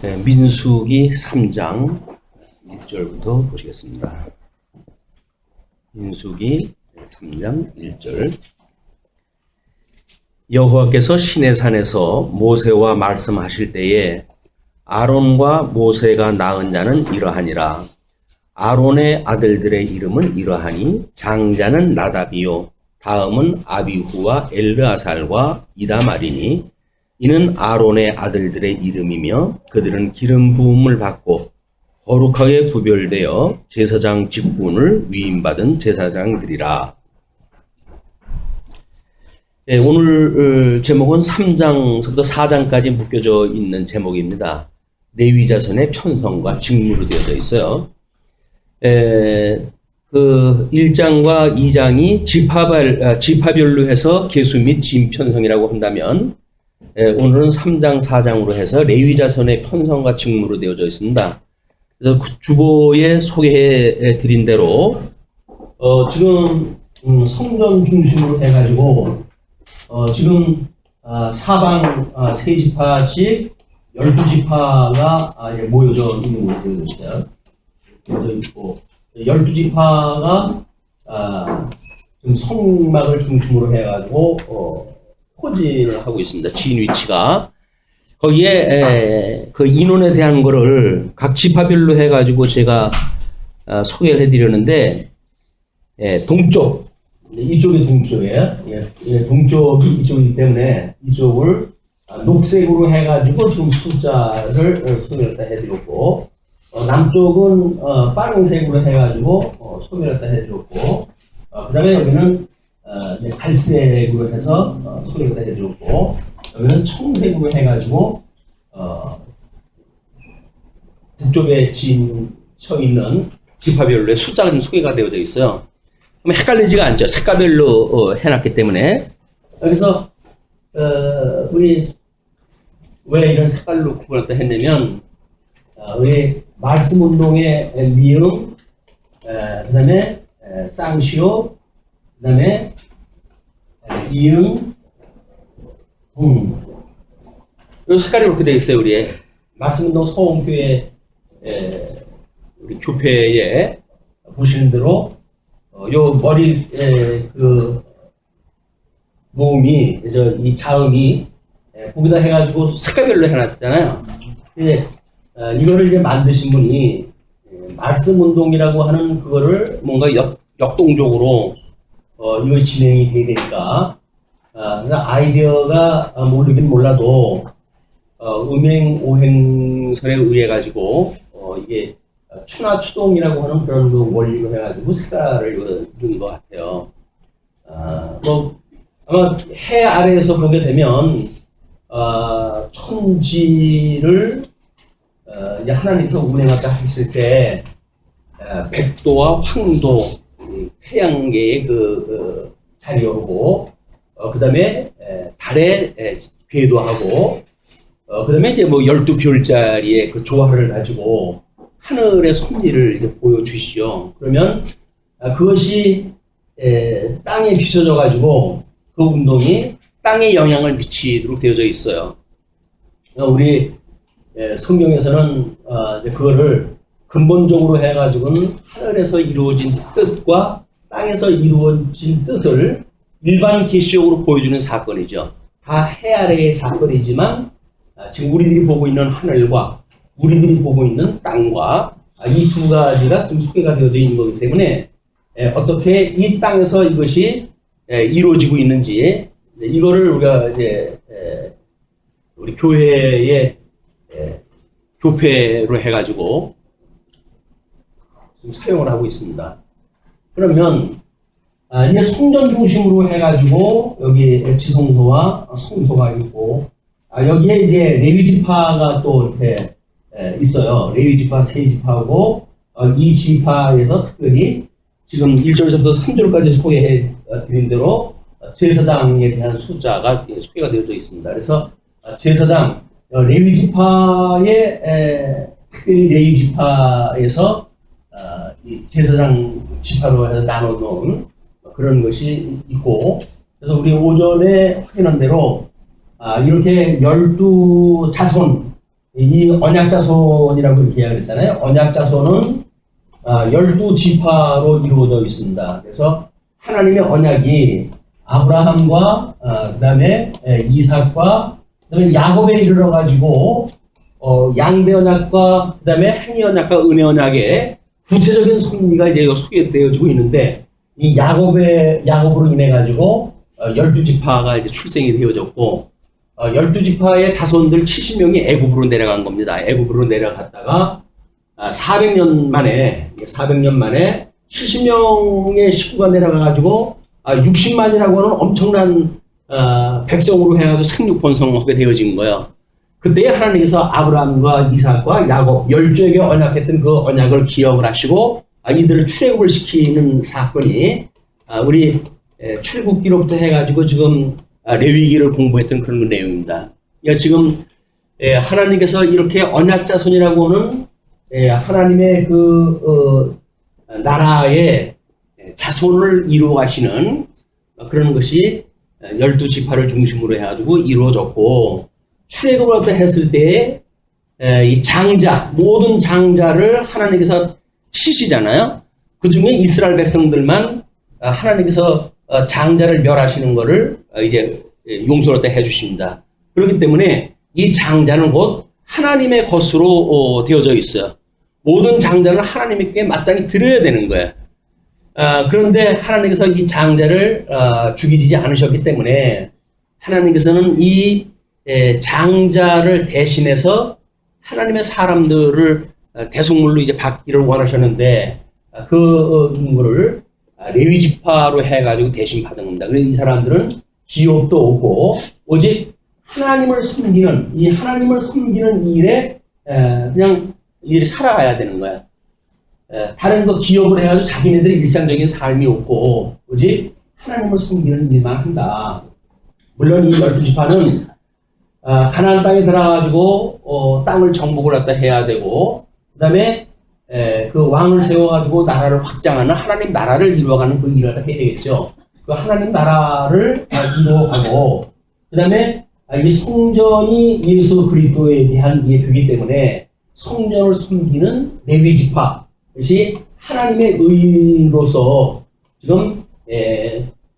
민수기 3장 1절부터 보시겠습니다. 민수기 3장 1절. 여호와께서 시내산에서 모세와 말씀하실 때에 아론과 모세가 낳은 자는 이러하니라. 아론의 아들들의 이름은 이러하니 장자는 나답이요 다음은 아비후와 엘르아살과 이다말이니 이는 아론의 아들들의 이름이며 그들은 기름 부음을 받고 거룩하게 구별되어 제사장 직분을 위임받은 제사장들이라. 네, 오늘 제목은 3장부터 4장까지 묶여져 있는 제목입니다. 레위 자손의 편성과 직무로 되어져 있어요. 그 1장과 2장이 지파별로 해서 계수 및 진 편성이라고 한다면 오늘은 3장, 4장으로 해서 레위 자손의 편성과 직무로 되어져 있습니다. 그래서 주보에 소개해 드린 대로 지금 성전 중심으로 해가지고 지금 사방 세 지파씩 12지파가 모여져 있는 것으로 되어 있어요. 모여져 있고 12지파가 지금 성막을 중심으로 해가지고 포진을 하고 있습니다. 진 위치가. 거기에 그 인원에 대한 거를 각 지파별로 해가지고 제가 소개를 해드렸는데, 동쪽, 이쪽이 동쪽이에요. 동쪽이 이쪽이기 때문에 이쪽을 녹색으로 해가지고 지금 숫자를 소개를 해드렸고, 남쪽은 빨간색으로 해가지고 소개를 해드렸고, 그 다음에 여기는 갈색으로 해서 소개를 해드렸고, 여기는 청색으로 해가지고 북쪽에 쳐 있는 지파별로의 숫자가 좀 소개가 되어져 있어요. 그럼 헷갈리지가 않죠. 색깔별로 해놨기 때문에. 여기서 우리 왜 이런 색깔로 구분했다 했냐면 우리 말씀운동의 미음, 그 다음에 쌍시오, 그 다음에 이응, 이 색깔이 그렇게 되어 있어요. 우리 말씀운동 서원교회 우리 교회에 보시는 대로 요 머리 그 모음이 이 자음이 거기다 해가지고 색깔별로 해놨잖아요. 근데 이거를 이제 만드신 분이 말씀운동이라고 하는 그거를 뭔가 역동적으로 이거 진행이 돼야 되니까 아이디어가 모르긴 몰라도 음행 오행설에 의해 가지고 이게 추나추동이라고 하는 그런 그 원리로 해가지고 색깔을 준 것 같아요. 뭐 아마 해 아래에서 보게 되면 천지를 이제 하나님께서 운행하다 했을 때 백도와 황도 태양계의 그 자리오고 그 다음에 달에 궤도하고 그 다음에 이제 뭐 12별자리의 그 조화를 가지고 하늘의 섭리를 이제 보여주시죠. 그러면 그것이 땅에 비춰져 가지고 그 운동이 땅에 영향을 미치도록 되어져 있어요. 우리 성경에서는 그거를 근본적으로 해가지고는 하늘에서 이루어진 뜻과 땅에서 이루어진 뜻을 일반 계시적으로 보여주는 사건이죠. 다 해 아래의 사건이지만 지금 우리들이 보고 있는 하늘과 우리들이 보고 있는 땅과 이 두 가지가 지금 소개가 되어져 있는 거기 때문에 어떻게 이 땅에서 이것이 이루어지고 있는지 이거를 우리가 이제 우리 교회의 교패로 해가지고 사용을 하고 있습니다. 그러면 이제 성전 중심으로 해가지고 여기 지성소와 성소가 있고 여기에 이제 레위 지파가 또 이렇게 있어요. 레위 지파 세 지파고 이 지파에서 특별히 지금 1절에서부터 3절까지 소개해 드린 대로 제사장에 대한 숫자가 소개가 되어져 있습니다. 그래서 제사장 레위 지파의 특별히 레위 지파에서 이 제사장 지파로 해서 나눠놓은 그런 것이 있고, 그래서 우리 오전에 확인한 대로 이렇게 12자손 이 언약자손이라고 이렇게 이야기했잖아요. 언약자손은 12지파로 이루어져 있습니다. 그래서 하나님의 언약이 아브라함과 그다음에 이삭과 그다음에 야곱에 이르러 가지고 양대 언약과 그다음에 행위 언약과 은혜 언약의 구체적인 섭리가 이제 소개되어지고 있는데 이 야곱으로 인해 가지고 12지파가 이제 출생이 되어졌고 12지파의 자손들 70명이 애굽으로 내려간 겁니다. 애굽으로 내려갔다가 400년 만에 70명의 식구가 내려가 가지고 60만이라고 하는 엄청난 백성으로 해가지고 생육 번성하게 되어진 거예요. 그때 하나님께서 아브라함과 이삭과 야곱 12에게 언약했던 그 언약을 기억을 하시고 이들을 출애굽을 시키는 사건이 우리 출애굽기로부터 해가지고 지금 레위기를 공부했던 그런 내용입니다. 그러니까 지금 하나님께서 이렇게 언약자손이라고 하는 하나님의 그 나라의 자손을 이루어 가시는 그런 것이 12지파를 중심으로 해가지고 이루어졌고 출애굽을 했을 때에 이 장자, 모든 장자를 하나님께서 치시잖아요. 그 중에 이스라엘 백성들만 하나님께서 장자를 멸하시는 것을 이제 용서할 때 해주십니다. 그렇기 때문에 이 장자는 곧 하나님의 것으로 되어져 있어요. 모든 장자는 하나님께 마땅히 드려야 되는 거예요. 그런데 하나님께서 이 장자를 죽이지 않으셨기 때문에 하나님께서는 이 장자를 대신해서 하나님의 사람들을 대속물로 이제 받기를 원하셨는데 그 인물을 레위지파로 해가지고 대신 받은 겁니다. 그래서 이 사람들은 기업도 없고 오직 하나님을 섬기는 일에 그냥 일을 살아가야 되는 거야. 다른 거 기업을 해가지고 자기네들의 일상적인 삶이 없고 오직 하나님을 섬기는 일만 한다. 물론 이 12지파는 가나안 땅에 들어가가지고 땅을 정복을 갖다 해야 되고 그 다음에 그 왕을 세워가지고 나라를 확장하는 하나님 나라를 이루어가는 그 일을 해야 되겠죠. 그 하나님 나라를 이루어가고 그 다음에 이 성전이 예수 그리스도에 대한 예표이기 때문에 성전을 섬기는 레위지파, 그것이 하나님의 의로서 지금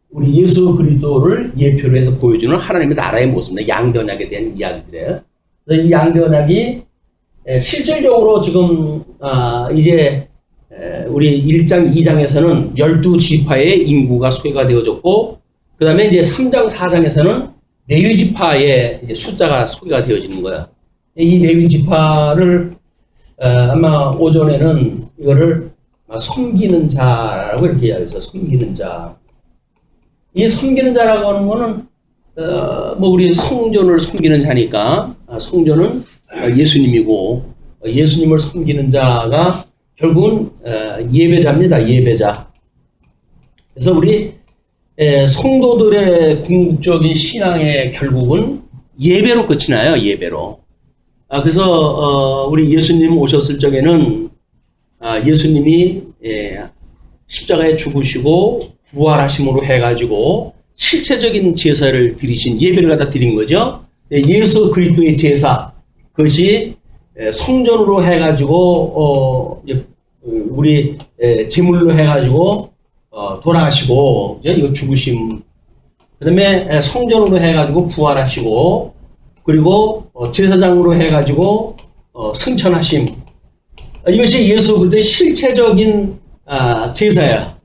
우리 예수 그리스도를 예표로 해서 보여주는 하나님의 나라의 모습입니다. 양대 언약에 대한 이야기들이에요. 그래서 이 양대 언약이 실질적으로 지금 이제 우리 1장, 2장에서는 12지파의 인구가 소개가 되어졌고 그 다음에 이제 3장, 4장에서는 레위지파의 숫자가 소개가 되어지는 거예요. 이 레위지파를 아마 오전에는 이거를 섬기는 자라고 이렇게 이야기해서 섬기는 자. 이 섬기는 자라고 하는 거는 뭐 우리 성전을 섬기는 자니까 성전은 예수님이고 예수님을 섬기는 자가 결국은 예배자입니다. 예배자. 그래서 우리 성도들의 궁극적인 신앙의 결국은 예배로 끝이 나요. 예배로. 그래서 우리 예수님 오셨을 적에는 예수님이 십자가에 죽으시고 부활하심으로 해가지고 실체적인 제사를 드리신 예배를 갖다 드린 거죠. 예수 그리스도의 제사 그것이 성전으로 해가지고 우리 제물로 해가지고 돌아가시고 이거 죽으심 그다음에 성전으로 해가지고 부활하시고 그리고 제사장으로 해가지고 승천하심 이것이 예수 그리스도의 실체적인 제사야.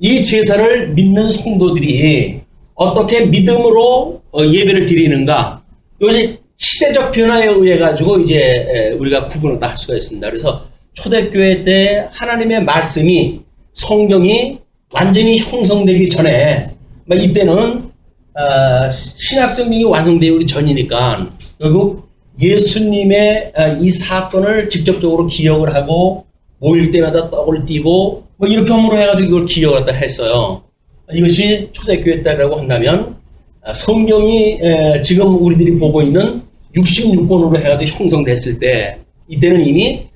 이 제사를 믿는 성도들이 어떻게 믿음으로 예배를 드리는가 이것이 시대적 변화에 의해 가지고 이제 우리가 구분을 할 수가 있습니다. 그래서 초대교회 때 하나님의 말씀이 성경이 완전히 형성되기 전에 이때는 신약성경이 완성되기 전이니까 결국 예수님의 이 사건을 직접적으로 기억을 하고 모일 때마다 떡을 띄고 뭐 이렇게 함으로 해가지고 이걸 기억을 했어요. 이것이 초대교회 때라고 한다면 성경이 지금 우리들이 보고 있는 66권으로 해가지고 형성됐을 때 이때는 이미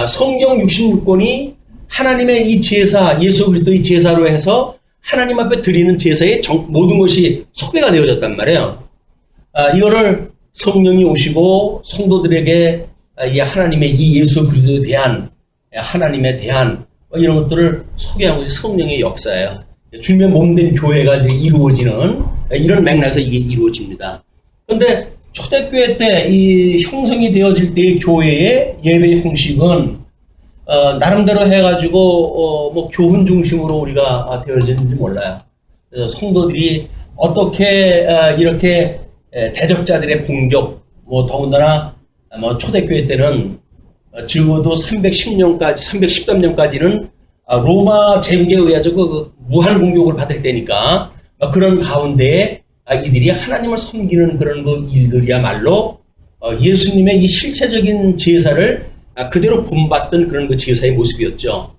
성경 66권이 하나님의 이 제사 예수 그리스도의 제사로 해서 하나님 앞에 드리는 제사의 모든 것이 소개가 되어졌단 말이에요. 이거를 성령이 오시고 성도들에게 이 하나님의 이 예수 그리스도에 대한 하나님에 대한 이런 것들을 소개하는 것이 성령의 역사예요. 주님의 몸된 교회가 이제 이루어지는 이런 맥락에서 이게 이루어집니다. 그런데 초대교회 때 이 형성이 되어질 때의 교회의 예배 형식은 나름대로 해가지고 뭐 교훈 중심으로 우리가 되어지는지 몰라요. 그래서 성도들이 어떻게 이렇게 대적자들의 공격, 뭐 더군다나 뭐 초대교회 때는 적어도 313년까지는 로마 제국에 의해서 그 무한 공격을 받을 때니까 그런 가운데 이들이 하나님을 섬기는 그런 그 일들이야말로 예수님의 이 실체적인 제사를 그대로 본받던 그런 그 제사의 모습이었죠.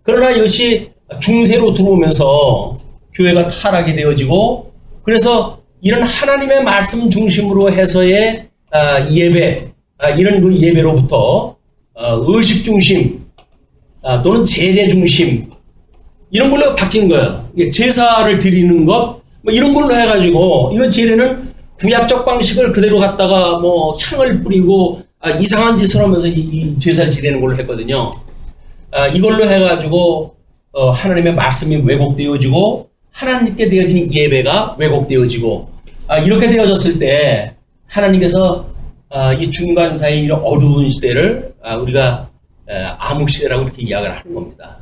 그러나 이것이 중세로 들어오면서 교회가 타락이 되어지고 그래서 이런 하나님의 말씀 중심으로 해서의 예배, 이런 그 예배로부터 의식 중심 또는 제례 중심 이런 걸로 바뀐 거예요. 제사를 드리는 것 뭐 이런 걸로 해가지고 이거 제례는 구약적 방식을 그대로 갖다가 뭐 향을 뿌리고 이상한 짓을 하면서 이 제사를 지내는 걸로 했거든요. 이걸로 해가지고 하나님의 말씀이 왜곡되어지고 하나님께 되어진 예배가 왜곡되어지고 이렇게 되어졌을 때 하나님께서 이 중간 사이 이런 어두운 시대를 우리가 암흑 시대라고 이렇게 이야기를 하는 겁니다.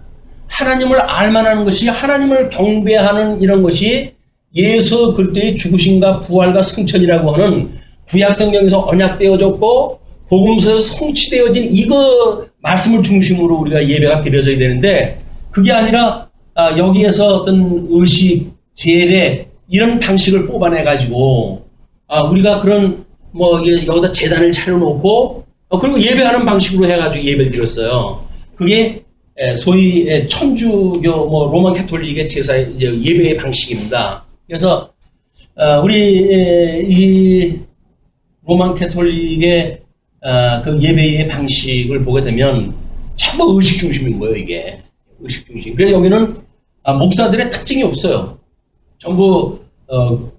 하나님을 알만하는 것이 하나님을 경배하는 이런 것이 예수 그리스도의 죽으심과 부활과 승천이라고 하는 구약 성경에서 언약되어졌고 복음서에서 성취되어진 이거 말씀을 중심으로 우리가 예배가 드려져야 되는데 그게 아니라 여기에서 어떤 의식, 제례 이런 방식을 뽑아내 가지고 우리가 그런 뭐 여기다 제단을 차려놓고 그리고 예배하는 방식으로 해가지고 예배를 드렸어요. 그게 소위 천주교 뭐 로만 캐톨릭의 제사 이제 예배의 방식입니다. 그래서 우리 이 로만 캐톨릭의 그 예배의 방식을 보게 되면 전부 의식 중심인 거예요. 이게 의식 중심. 그래서 여기는 목사들의 특징이 없어요. 전부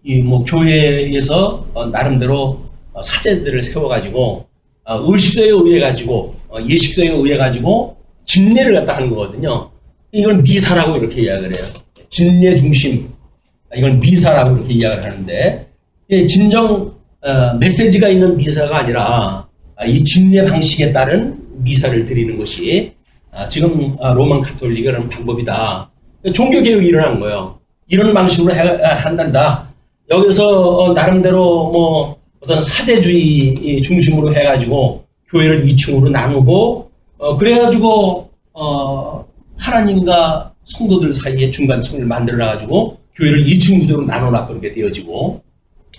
이 뭐 교회에서 나름대로 사제들을 세워가지고 의식서에 의해 가지고 예식서에 의해 가지고 진례를 갖다 하는 거거든요. 이건 미사라고 이렇게 이야기를 해요. 진례 중심. 이건 미사라고 이렇게 이야기를 하는데 진정 메시지가 있는 미사가 아니라 이 진례 방식에 따른 미사를 드리는 것이 지금 로만 카톨릭의 그런 방법이다. 종교 개혁이 일어난 거예요. 이런 방식으로 한단다. 여기서 나름대로 뭐 어떤 사제주의 중심으로 해가지고 교회를 2층으로 나누고 그래가지고 하나님과 성도들 사이에 중간층을 만들어가지고 교회를 2층 구조로 나눠놨고 그렇게 되어지고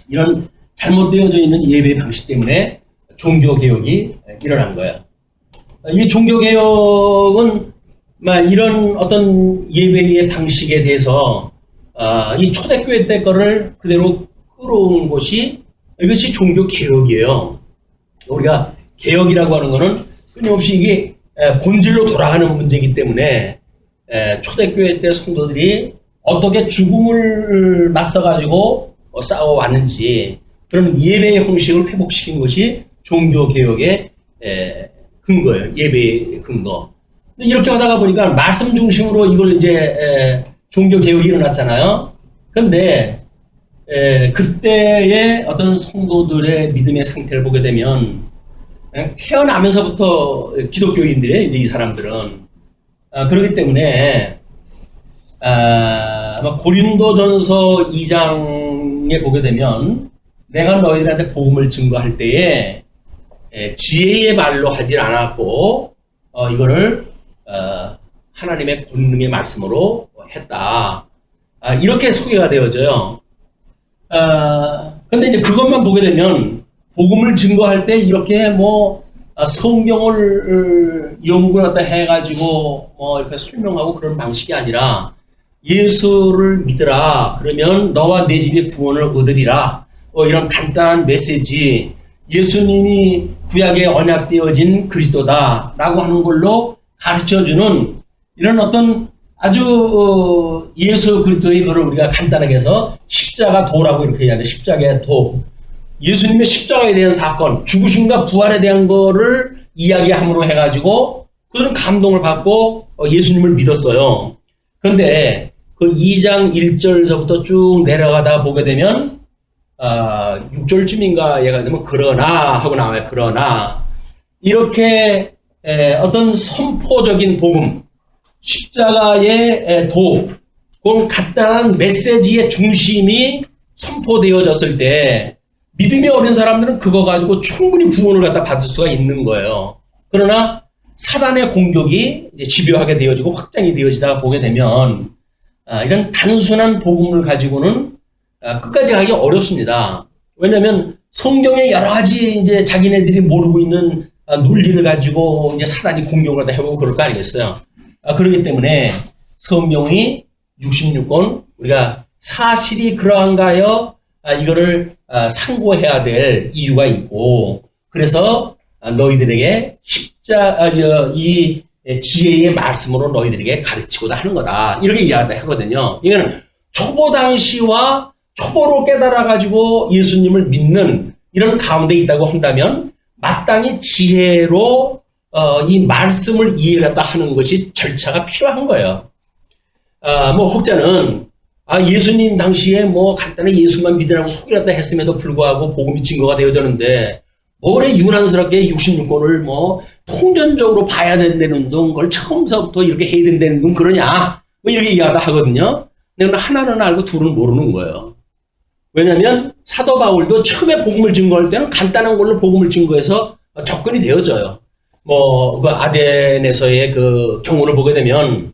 이런 잘못되어져 있는 예배 방식 때문에 종교개혁이 일어난 거예요. 이 종교개혁은 이런 어떤 예배의 방식에 대해서 이 초대교회 때 거를 그대로 끌어오는 것이 이것이 종교개혁이에요. 우리가 개혁이라고 하는 것은 끊임없이 이게 본질로 돌아가는 문제이기 때문에 초대교회 때 성도들이 어떻게 죽음을 맞서가지고 싸워왔는지 그런 예배의 형식을 회복시킨 것이 종교개혁의 근거예요. 예배의 근거. 이렇게 하다가 보니까 말씀 중심으로 이걸 이제 종교개혁이 일어났잖아요. 근데 그때의 어떤 성도들의 믿음의 상태를 보게 되면 태어나면서부터 기독교인들이에요. 이제 이 사람들은. 그렇기 때문에 아마 고린도전서 2장에 보게 되면 내가 너희들한테 복음을 증거할 때에 지혜의 말로 하질 않았고 이거를 하나님의 본능의 말씀으로 했다. 이렇게 소개가 되어져요. 근데 이제 그것만 보게 되면 복음을 증거할 때 이렇게 뭐 성경을 연구하다 해가지고 뭐 이렇게 설명하고 그런 방식이 아니라 예수를 믿으라. 그러면 너와 내 집이 구원을 얻으리라. 이런 간단한 메시지. 예수님이 구약에 언약되어진 그리스도다라고 하는 걸로 가르쳐주는 이런 어떤 아주 예수 그리스도의 것을 우리가 간단하게 해서 십자가 도라고 이렇게 얘기하는데 십자가의 도. 예수님의 십자가에 대한 사건, 죽으심과 부활에 대한 거를 이야기함으로 해가지고 그들은 감동을 받고 예수님을 믿었어요. 그런데 그 2장 1절서부터 쭉 내려가다 보게 되면 6절쯤인가 얘가 되면 그러나 하고 나와요. 그러나 이렇게 어떤 선포적인 복음, 십자가의 도, 그런 간단한 메시지의 중심이 선포되어졌을 때 믿음이 어린 사람들은 그거 가지고 충분히 구원을 갖다 받을 수가 있는 거예요. 그러나 사단의 공격이 이제 집요하게 되어지고 확장이 되어지다가 보게 되면 이런 단순한 복음을 가지고는 끝까지 가기 어렵습니다. 왜냐하면 성경에 여러 가지 이제 자기네들이 모르고 있는 논리를 가지고 이제 사단이 공격을 해보고 그럴 거 아니겠어요. 그렇기 때문에 성경이 66권 우리가 사실이 그러한가요? 이거를 상고해야 될 이유가 있고, 그래서 너희들에게 이 지혜의 말씀으로 너희들에게 가르치고자 하는 거다. 이렇게 이야기하거든요. 이거는 초보 당시와 초보로 깨달아가지고 예수님을 믿는 이런 가운데 있다고 한다면 마땅히 지혜로 이 말씀을 이해하다 하는 것이 절차가 필요한 거예요. 혹자는 예수님 당시에 간단히 예수만 믿으라고 소개했다 했음에도 불구하고 복음이 증거가 되어졌는데 그래 유난스럽게 66권을 통전적으로 봐야 된다는 걸 처음서부터 이렇게 해야 된다는 건 그러냐 이렇게 이야기하다 하거든요. 근데 하나는 알고 둘은 모르는 거예요. 왜냐하면 사도 바울도 처음에 복음을 증거할 때는 간단한 걸로 복음을 증거해서 접근이 되어져요. 그 아덴에서의 그 경우를 보게 되면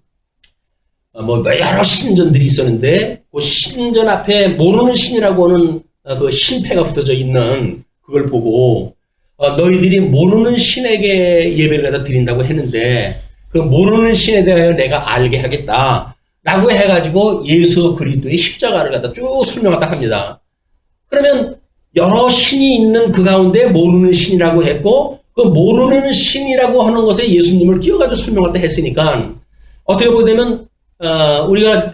여러 신전들이 있었는데 그 신전 앞에 모르는 신이라고 하는 그 신패가 붙어져 있는 그걸 보고 너희들이 모르는 신에게 예배를 갖다 드린다고 했는데 그 모르는 신에 대하여 내가 알게 하겠다 라고 해가지고 예수 그리스도의 십자가를 갖다 쭉 설명하다 합니다. 그러면 여러 신이 있는 그 가운데 모르는 신이라고 했고 그 모르는 신이라고 하는 것에 예수님을 끼워가지고 설명할 때 했으니까 어떻게 보게 되면 우리가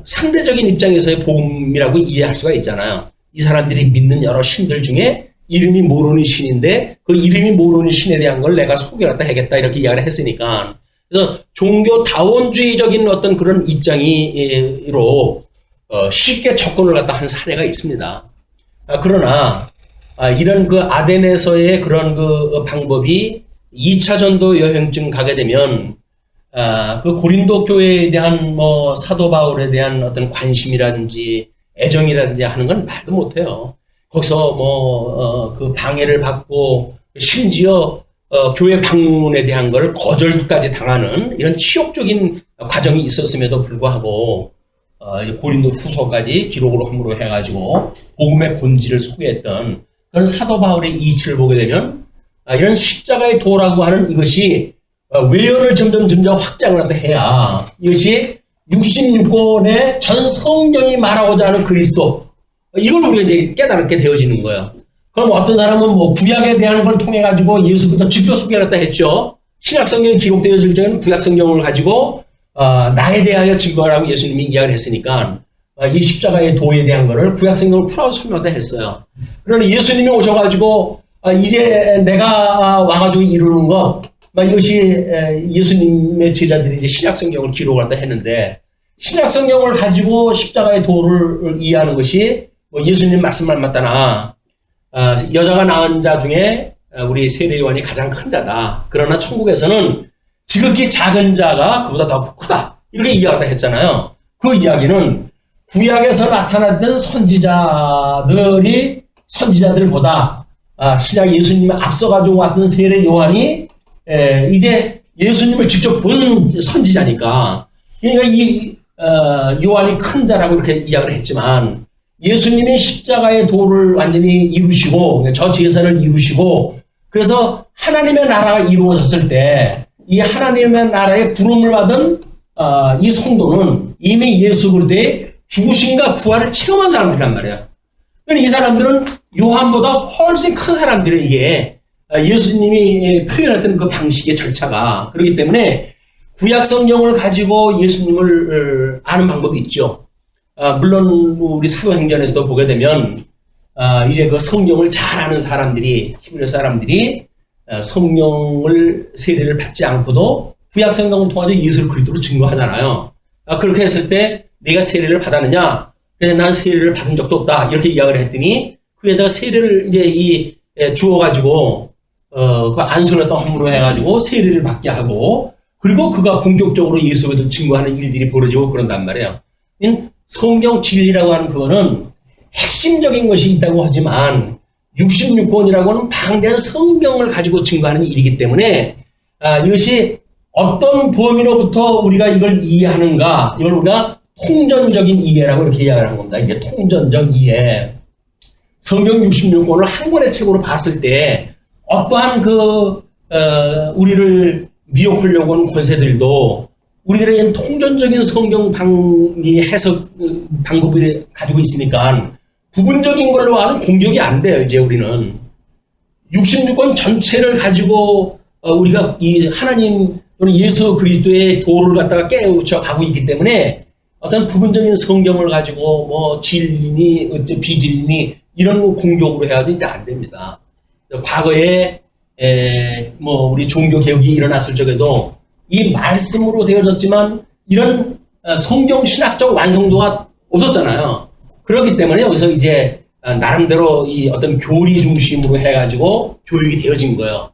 상대적인 입장에서의 복음이라고 이해할 수가 있잖아요. 이 사람들이 믿는 여러 신들 중에 이름이 모르는 신인데 그 이름이 모르는 신에 대한 걸 내가 소개를 하겠다 이렇게 이야기를 했으니까 그래서 종교다원주의적인 어떤 그런 입장으로 쉽게 접근을 갖다 한 사례가 있습니다. 그러나 이런 그 아덴에서의 그런 그 방법이 2차 전도 여행쯤 가게 되면 그 고린도 교회에 대한 사도 바울에 대한 어떤 관심이라든지 애정이라든지 하는 건 말도 못해요. 거기서 그 방해를 받고 심지어 교회 방문에 대한 걸 거절까지 당하는 이런 치욕적인 과정이 있었음에도 불구하고 고린도 후서까지 기록으로 함으로 해가지고 복음의 본질을 소개했던 그런 사도 바울의 이치를 보게 되면 이런 십자가의 도라고 하는 이것이 외연을 점점 확장을 해야 이것이 66권의 전 성경이 말하고자 하는 그리스도 이걸 우리가 이제 깨닫게 되어지는 거예요. 그럼 어떤 사람은 구약에 대한 걸 통해 가지고 예수 그리스도 직접 소개를 했다 했죠. 신약 성경이 기록되어질 때는 구약 성경을 가지고 나에 대하여 증거하라고 예수님이 이야기를 했으니까 이 십자가의 도에 대한 거를 구약 성경을 풀어서 설명하다 했어요. 그러나 예수님이 오셔가지고 이제 내가 와가지고 이루는 거 이것이 예수님의 제자들이 이제 신약 성경을 기록을 한다 했는데 신약 성경을 가지고 십자가의 도를 이해하는 것이 예수님 말씀만 맞다나 여자가 낳은 자 중에 우리 세례 요한이 가장 큰 자다. 그러나 천국에서는 지극히 작은 자가 그보다 더 크다. 이렇게 이야기를 했잖아요. 그 이야기는 구약에서 나타났던 선지자들보다 신약 예수님을 앞서가지고 왔던 세례 요한이 이제 예수님을 직접 본 선지자니까 그러니까 이 요한이 큰 자라고 이렇게 이야기를 했지만 예수님이 십자가의 도를 완전히 이루시고 저 제사를 이루시고 그래서 하나님의 나라가 이루어졌을 때 이 하나님의 나라의 부름을 받은 이 성도는 이미 예수 그리스도의 죽으심과 부활을 체험한 사람들이란 말이에요. 이 사람들은 요한보다 훨씬 큰 사람들이 이게 예수님이 표현했던 그 방식의 절차가 그렇기 때문에 구약 성경을 가지고 예수님을 아는 방법이 있죠. 물론 우리 사도행전에서도 보게 되면 이제 그 성경을 잘 아는 사람들이, 히브리 사람들이 성령을 세례를 받지 않고도 구약 성경을 통해서 예수를 그리스도로 증거하잖아요. 그렇게 했을 때 내가 세례를 받았느냐? 근데 난 세례를 받은 적도 없다. 이렇게 이야기를 했더니 그에다가 세례를 이제 주어가지고 그 안수했던 헌물로 해가지고 세례를 받게 하고 그리고 그가 본격적으로 예수 그리스도를 증거하는 일들이 벌어지고 그런단 말이에요. 성경 진리라고 하는 그거는 핵심적인 것이 있다고 하지만 66권이라고 하는 방대한 성경을 가지고 증거하는 일이기 때문에 이것이 어떤 범위로부터 우리가 이걸 이해하는가 이걸 우리가 통전적인 이해라고 이렇게 이야기를 하는 겁니다. 이게 통전적 이해. 성경 66권을 한 권의 책으로 봤을 때 어떠한 우리를 미혹하려고 하는 권세들도 우리들의 통전적인 성경 해석 방법을 가지고 있으니까 부분적인 걸로 하는 공격이 안 돼요. 이제 우리는 66권 전체를 가지고 우리가 이 하나님 또는 예수 그리스도의 도를 갖다가 깨우쳐 가고 있기 때문에 어떤 부분적인 성경을 가지고 뭐 진리니 비진리니 이런 거 공격으로 해야도 이제 안 됩니다. 과거에 뭐 우리 종교 개혁이 일어났을 적에도 이 말씀으로 되어졌지만 이런 성경 신학적 완성도가 없었잖아요. 그렇기 때문에 여기서 이제 나름대로 이 어떤 교리 중심으로 해가지고 교육이 되어진 거예요.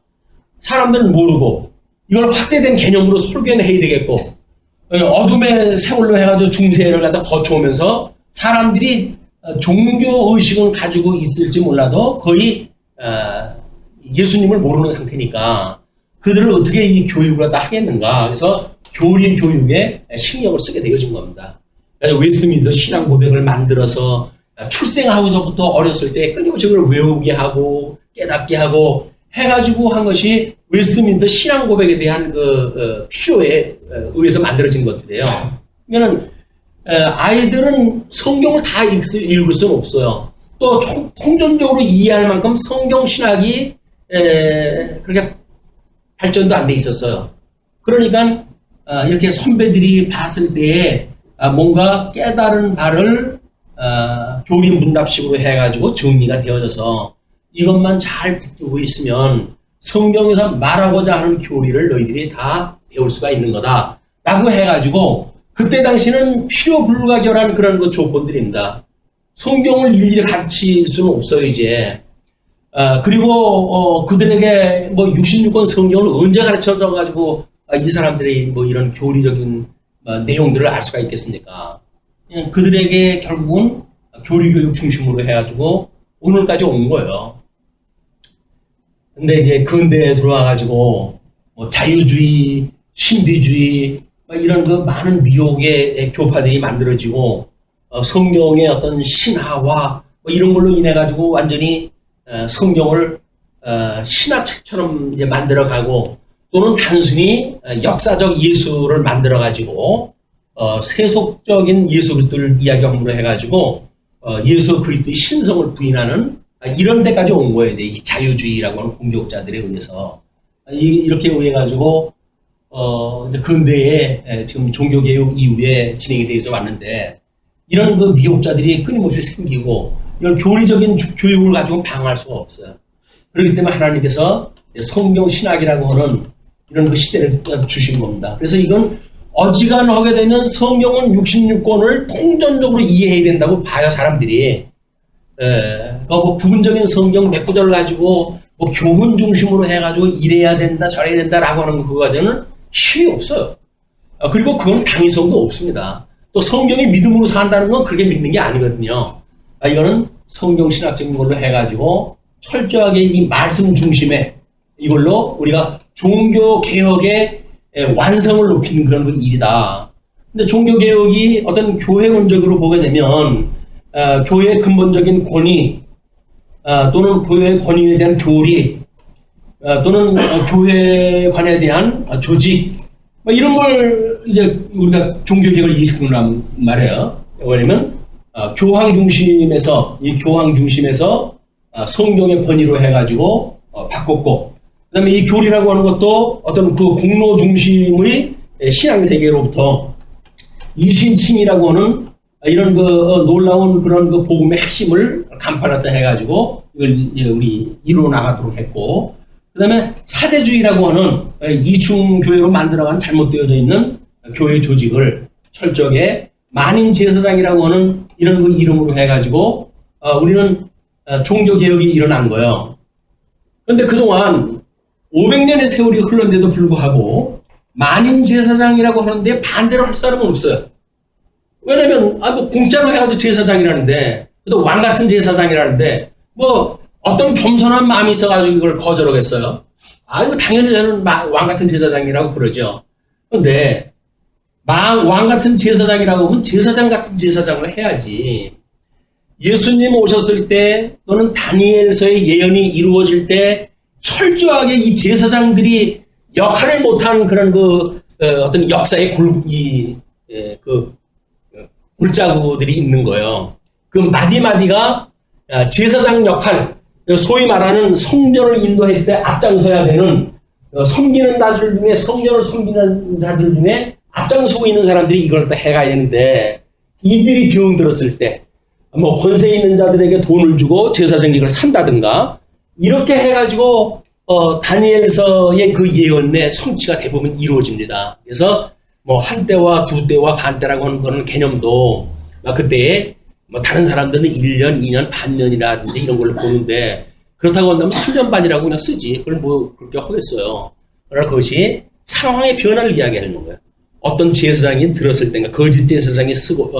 사람들은 모르고 이걸 확대된 개념으로 설계는 해야 되겠고 어둠의 세월로 해가지고 중세를 갖다 거쳐오면서 사람들이 종교 의식을 가지고 있을지 몰라도 거의 예수님을 모르는 상태니까 그들을 어떻게 이 교육을 갖다 하겠는가. 그래서 교리 교육에 신경을 쓰게 되어진 겁니다. 그래서 웨스트민스터 신앙 고백을 만들어서 출생하고서부터 어렸을 때 끊임없이 그걸 외우게 하고 깨닫게 하고 해가지고 한 것이 웨스트민스터 신앙 고백에 대한 필요에 의해서 만들어진 것들이에요. 그러니까는 아이들은 성경을 다 읽을 수는 없어요. 또 통전적으로 이해할 만큼 성경 신학이 그렇게 발전도 안 돼 있었어요. 그러니까 이렇게 선배들이 봤을 때에 뭔가 깨달은 바를 교리 문답식으로 해가지고 정리가 되어져서 이것만 잘 붙들고 있으면 성경에서 말하고자 하는 교리를 너희들이 다 배울 수가 있는 거다 라고 해가지고 그때 당시는 필요 불가결한 그런 그 조건들입니다. 성경을 일일이 가르칠 수는 없어요 이제. 그리고 그들에게 뭐 66권 성경을 언제 가르쳐줘 가지고 이 사람들이 뭐 이런 교리적인 내용들을 알 수가 있겠습니까? 그냥 그들에게 결국은 교리 교육 중심으로 해가지고 오늘까지 온 거예요. 근데 이제 근대에 들어와가지고 뭐 자유주의, 신비주의 이런 그 많은 미혹의 교파들이 만들어지고 성경의 어떤 신화와 뭐 이런 걸로 인해 가지고 완전히 성경을 신화책처럼 이제 만들어가고 또는 단순히 역사적 예수를 만들어가지고 세속적인 예수 그리스도를 이야기함으로 해가지고 예수 그리스도의 신성을 부인하는 이런 데까지 온 거예요. 이제 이 자유주의라고 하는 공격자들에 의해서 이렇게 의해가지고 이제 근대에 지금 종교개혁 이후에 진행이 되어져 왔는데 이런 그 미혹자들이 끊임없이 생기고 이런 교리적인 교육을 가지고 방어할 수가 없어요. 그렇기 때문에 하나님께서 성경 신학이라고 하는 이런 그 시대를 주신 겁니다. 그래서 이건 어지간하게 되면 성경은 66권을 통전적으로 이해해야 된다고 봐요, 사람들이. 뭐 부분적인 성경 몇 구절을 가지고 뭐 교훈 중심으로 해가지고 이래야 된다, 저래야 된다라고 하는 그거는 실이 없어요. 그리고 그건 당위성도 없습니다. 또 성경이 믿음으로 산다는 건 그렇게 믿는 게 아니거든요. 이거는 성경 신학적인 걸로 해가지고 철저하게 이 말씀 중심에 이걸로 우리가 종교 개혁의 완성을 높이는 그런 일이다. 근데 종교 개혁이 어떤 교회론적으로 보게 되면 교회의 근본적인 권위 또는 교회의 권위에 대한 교리 또는 교회관에 대한 조직 뭐 이런 걸 이제 우리가 종교 개혁을 일으키는 말이에요. 왜냐면 교황 중심에서 성경의 권위로 해가지고 바꿨고, 그다음에 이 교리라고 하는 것도 어떤 그 공로 중심의 신앙 세계로부터 이신칭이라고 하는 이런 그 놀라운 그런 그 복음의 핵심을 간판을 해가지고 이걸 이제 우리 이루어 나가도록 했고, 그 다음에 사대주의라고 하는 이중교회로 만들어간 잘못되어져 있는 교회 조직을 철저하게 만인제사장이라고 하는 이런 그 이름으로 해가지고 우리는 종교개혁이 일어난 거예요. 그런데 그동안 500년의 세월이 흘렀는데도 불구하고 만인제사장이라고 하는데 반대로 할 사람은 없어요. 왜냐면 뭐 공짜로 해가지고 제사장이라는데, 또 왕 같은 제사장이라는데 뭐 어떤 겸손한 마음이 있어가지고 이걸 거절하겠어요? 이거 당연히 저는 왕 같은 제사장이라고 그러죠. 그런데 왕 같은 제사장이라고 하면 제사장 같은 제사장을 해야지. 예수님 오셨을 때 또는 다니엘서의 예언이 이루어질 때 철저하게 이 제사장들이 역할을 못한 그런 어떤 역사의 골자구들이 있는 거예요. 그 마디마디가 제사장 역할, 소위 말하는 성전을 인도할 때 앞장서야 되는 섬기는 자들 중에, 성전을 섬기는 자들 중에 앞장서고 있는 사람들이 이걸 또 해가야 되는데, 이들이 병들었을 때 뭐 권세 있는 자들에게 돈을 주고 제사장직을 산다든가 이렇게 해가지고 다니엘서의 그 예언의 성취가 대부분 이루어집니다. 그래서 뭐 한때와 두때와 반때라고 하는 그런 개념도 그때에 뭐 다른 사람들은 1년, 2년, 반년이라든지 이런 걸로 보는데, 그렇다고 한다면 3년 반이라고 그냥 쓰지. 그걸 뭐 그렇게 하겠어요. 그러나 그것이 상황의 변화를 이야기하는 거예요. 어떤 제사장이 들었을 때인가, 거짓 제사장이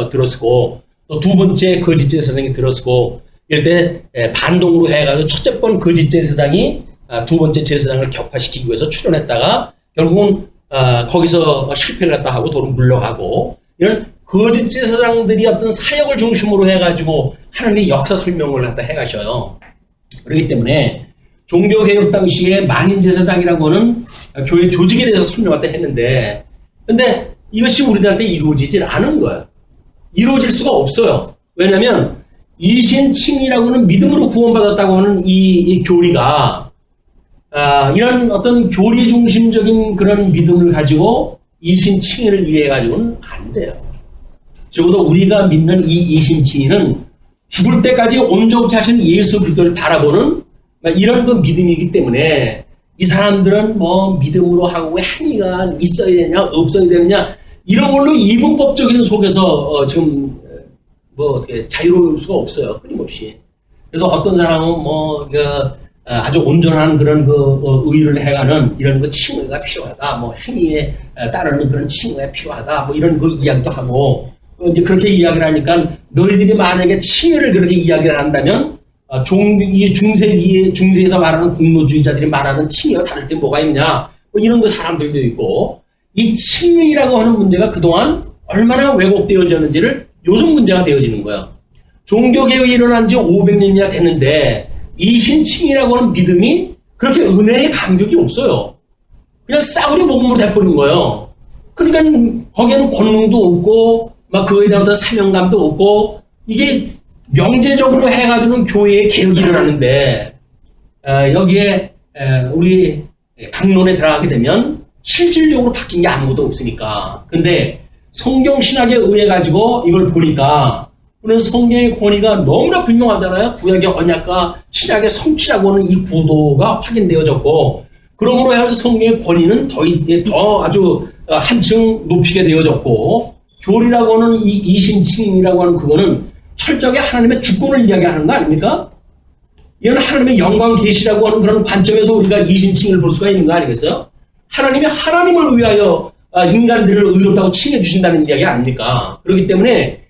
들었고, 또 두 번째 거짓 제사장이 들었고, 이럴 때 반동으로 해가지고 첫째 번 거짓 제사장이 두 번째 제사장을 격파시키기 위해서 출연했다가 결국은 거기서 실패를 했다 하고 도로 물러가고, 이런 거짓 제사장들이 어떤 사역을 중심으로 해가지고 하나님의 역사 설명을 갖다 해가셔요. 그렇기 때문에 종교개혁 당시에 만인제사장이라고 하는 교회 조직에 대해서 설명할 때 했는데, 근데 이것이 우리들한테 이루어지질 않은 거예요. 이루어질 수가 없어요. 왜냐하면 이신칭이라고 하는 믿음으로 구원받았다고 하는 이 교리가 이런 어떤 교리 중심적인 그런 믿음을 가지고 이신칭의를 이해해가지고는 안 돼요. 적어도 우리가 믿는 이 이신칭의는 죽을 때까지 온전히 하신 예수 그리스도를 바라보는 이런 그 믿음이기 때문에, 이 사람들은 뭐 믿음으로 하고 왜 행위가 있어야 되냐 없어야 되느냐 이런 걸로 이분법적인 속에서 지금 뭐 어떻게 자유로울 수가 없어요. 끊임없이. 그래서 어떤 사람은 뭐 아주 온전한 그런 의를 해가는 이런 칭의가 필요하다, 뭐 행위에 따르는 그런 칭의가 필요하다, 뭐 이런 이야기도 하고, 이제 그렇게 이야기를 하니까 너희들이 만약에 칭의를 그렇게 이야기를 한다면 중세에서 말하는 공로주의자들이 말하는 칭의와 다를 게 뭐가 있냐, 뭐 이런 사람들도 있고, 이 칭의라고 하는 문제가 그동안 얼마나 왜곡되어졌는지를 요즘 문제가 되어지는 거예요. 종교개혁이 일어난 지 500년이나 됐는데 이신칭이라고 하는 믿음이 그렇게 은혜의 감격이 없어요. 그냥 싸구려 복음으로 돼버린 거예요. 그러니까 거기에는 권능도 없고 막 그거에 대한 어떤 사명감도 없고, 이게 명제적으로 해가지고는 교회의 개혁이 일어나는데 여기에 우리 강론에 들어가게 되면 실질적으로 바뀐 게 아무것도 없으니까. 근데 성경 신학에 의해 가지고 이걸 보니까 우리는 성경의 권위가 너무나 분명하잖아요. 구약의 언약과 신약의 성취라고 하는 이 구도가 확인되어졌고, 그러므로 해서 성경의 권위는 더 아주 한층 높이게 되어졌고, 교리라고 하는 이 이신칭이라고 하는 그거는 철저하게 하나님의 주권을 이야기하는 거 아닙니까? 이건 하나님의 영광 계시라고 하는 그런 관점에서 우리가 이신칭을 볼 수가 있는 거 아니겠어요? 하나님이 하나님을 위하여 인간들을 의롭다고 칭해 주신다는 이야기 아닙니까? 그렇기 때문에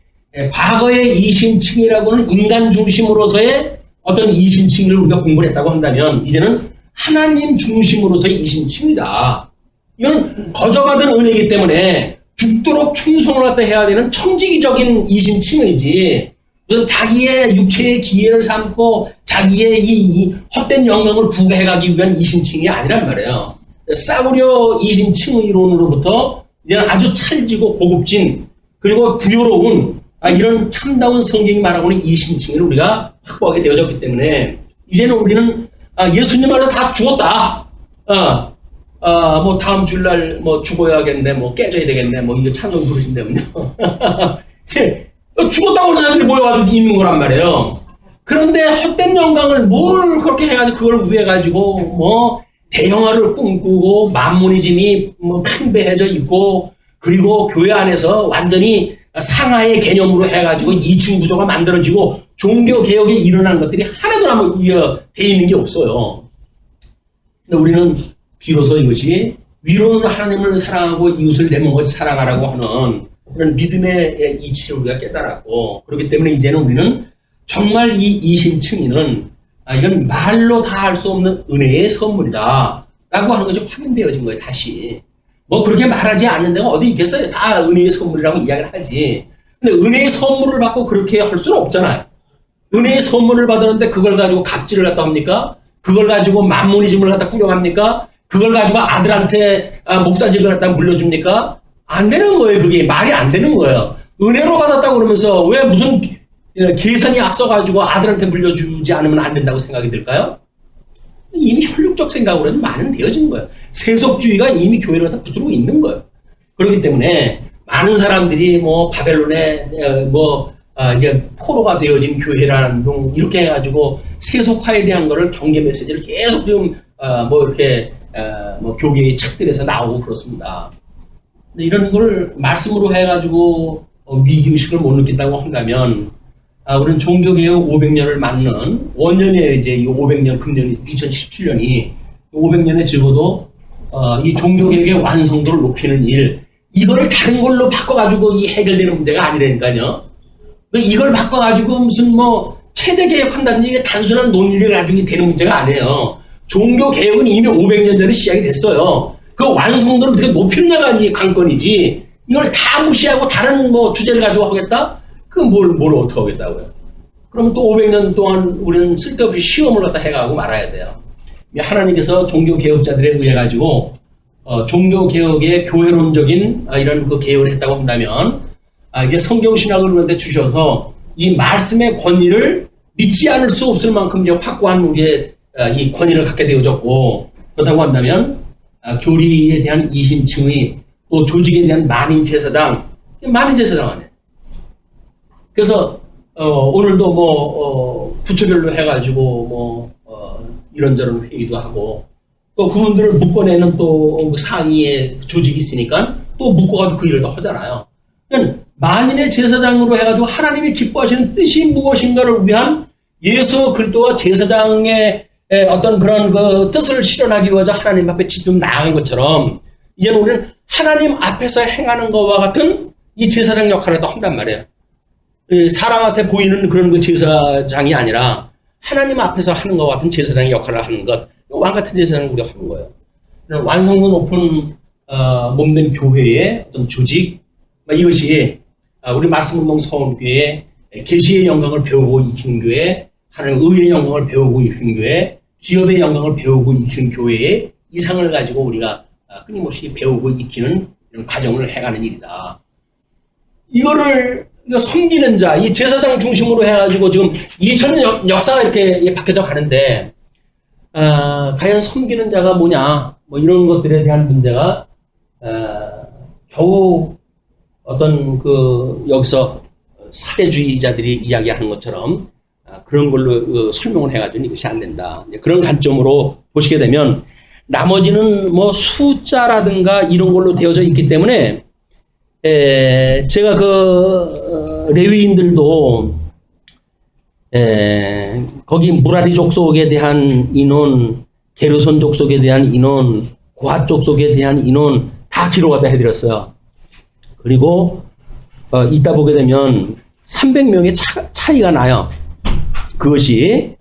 과거의 이신칭이라고 하는 인간 중심으로서의 어떤 이신칭을 우리가 공부를 했다고 한다면, 이제는 하나님 중심으로서의 이신칭이다. 이건 거저받은 은혜이기 때문에 죽도록 충성을 갖다 해야 되는 청지기적인 이신칭이지, 무슨 자기의 육체의 기회를 삼고 자기의 이 헛된 영광을 부과해가기 위한 이신칭이 아니란 말이에요. 싸구려 이신칭 이론으로부터 이제는 아주 찰지고 고급진 그리고 부여로운 이런 참다운 성경이 말하고는 이신칭을 우리가 확보하게 되어졌기 때문에, 이제는 우리는 예수님 안에 다 죽었다. 뭐 다음 주일날 뭐 죽어야겠네, 뭐 깨져야 되겠네, 뭐 이거 찬송 부르신다면요. 죽었다고 하는 사람들이 모여가지고 있는 거란 말이에요. 그런데 헛된 영광을 뭘 그렇게 해가지고 그걸 우해가지고 뭐 대영화를 꿈꾸고 만문이즘이 뭐 판배해져 있고 그리고 교회 안에서 완전히 상하의 개념으로 해가지고 이중 구조가 만들어지고 종교 개혁에 일어난 것들이 하나도 돼 있는 게 없어요. 근데 우리는 비로소 이것이 위로는 하나님을 사랑하고 이웃을 내 몸같이 사랑하라고 하는 그런 믿음의 이치를 우리가 깨달았고 그렇기 때문에 이제는 우리는 정말 이 이신층위는 이건 말로 다 할 수 없는 은혜의 선물이다 라고 하는 것이 확인되어진 거예요. 다시 뭐 그렇게 말하지 않는 데가 어디 있겠어요. 다 은혜의 선물이라고 이야기를 하지. 근데 은혜의 선물을 받고 그렇게 할 수는 없잖아요. 은혜의 선물을 받았는데 그걸 가지고 갑질을 갖다 합니까? 그걸 가지고 만문이즘을 갖다 꾸려갑니까? 그걸 가지고 아들한테 목사직을 갖다 물려줍니까? 안 되는 거예요. 그게 말이 안 되는 거예요. 은혜로 받았다고 그러면서 왜 무슨 계산이 앞서가지고 아들한테 물려주지 않으면 안 된다고 생각이 들까요? 이미 혈육적 생각으로는 많은 되어진 거예요. 세속주의가 이미 교회를 갖다 붙들고 있는 거예요. 그렇기 때문에 많은 사람들이 뭐 바벨론에 이제 포로가 되어진 교회라는 둥 이렇게 해가지고 세속화에 대한 거를 경계 메시지를 계속 지금 교계의 책들에서 나오고 그렇습니다. 근데 이런 걸 말씀으로 해가지고 위기의식을 못 느낀다고 한다면 우리는 종교개혁 500년을 맞는 원년에 이제 이 500년 금년 2017년이 500년에 적어도 이 종교개혁의 완성도를 높이는 일 이걸 다른 걸로 바꿔가지고 이 해결되는 문제가 아니라니까요. 이걸 바꿔가지고 무슨 뭐 체제 개혁한다든지 이게 단순한 논리를 가지고 되는 문제가 아니에요. 종교 개혁은 이미 500년 전에 시작이 됐어요. 그 완성도를 어떻게 높이느냐가 이 관건이지. 이걸 다 무시하고 다른 뭐 주제를 가지고 하겠다? 그 뭘 어떻게 하겠다고요? 그러면 또 500년 동안 우리는 쓸데없이 시험을 갖다 해가고 말아야 돼요. 하나님께서 종교 개혁자들에 의해 가지고 종교 개혁의 교회론적인 이런 그 개혁을 했다고 한다면 이게 성경 신학을 우리한테 주셔서 이 말씀의 권위를 믿지 않을 수 없을 만큼 이제 확고한 우리의 이 권위를 갖게 되어졌고 그렇다고 한다면 교리에 대한 이신층의 또 조직에 대한 만인 제사장 아니에요. 그래서 오늘도 뭐 부처별로 해가지고 이런저런 회의도 하고 또 그분들을 묶어내는 또 상위의 조직이 있으니까 또 묶어가지고 그 일을 더 하잖아요. 그러니까 만인의 제사장으로 해가지고 하나님이 기뻐하시는 뜻이 무엇인가를 위한 예수 그리스도와 제사장의 어떤 그런 그 뜻을 실현하기 위해서 하나님 앞에 직접 나아간 것처럼 이제는 우리는 하나님 앞에서 행하는 것과 같은 이 제사장 역할을 또 한단 말이에요. 사람한테 보이는 그런 그 제사장이 아니라 하나님 앞에서 하는 것 같은 제사장의 역할을 하는 것, 왕같은 제사장을 우리가 하는 거예요. 완성도 높은 몸된 교회의 어떤 조직, 이것이 우리 말씀운동 서원교회 계시의 영광을 배우고 익히는 교회, 하나님 의의 영광을 배우고 익히는 교회, 기업의 영광을 배우고 익히는 교회의 이상을 가지고 우리가 끊임없이 배우고 익히는 이런 과정을 해가는 일이다. 이거를 섬기는 자, 이 제사장 중심으로 해가지고 지금 2000년 역사가 이렇게 바뀌어져 가는데, 과연 섬기는 자가 뭐냐, 뭐 이런 것들에 대한 문제가, 겨우 어떤 여기서 사제주의자들이 이야기하는 것처럼 그런 걸로 설명을 해가지고 이것이 안 된다. 그런 관점으로 보시게 되면 나머지는 뭐 숫자라든가 이런 걸로 되어져 있기 때문에 제가 레위인들도 거기 무라리 족속에 대한 인원, 게르손 족속에 대한 인원, 고핫 족속에 대한 인원 다 기록하다 해드렸어요. 그리고 이따 보게 되면 300명의 차이가 나요. 그것이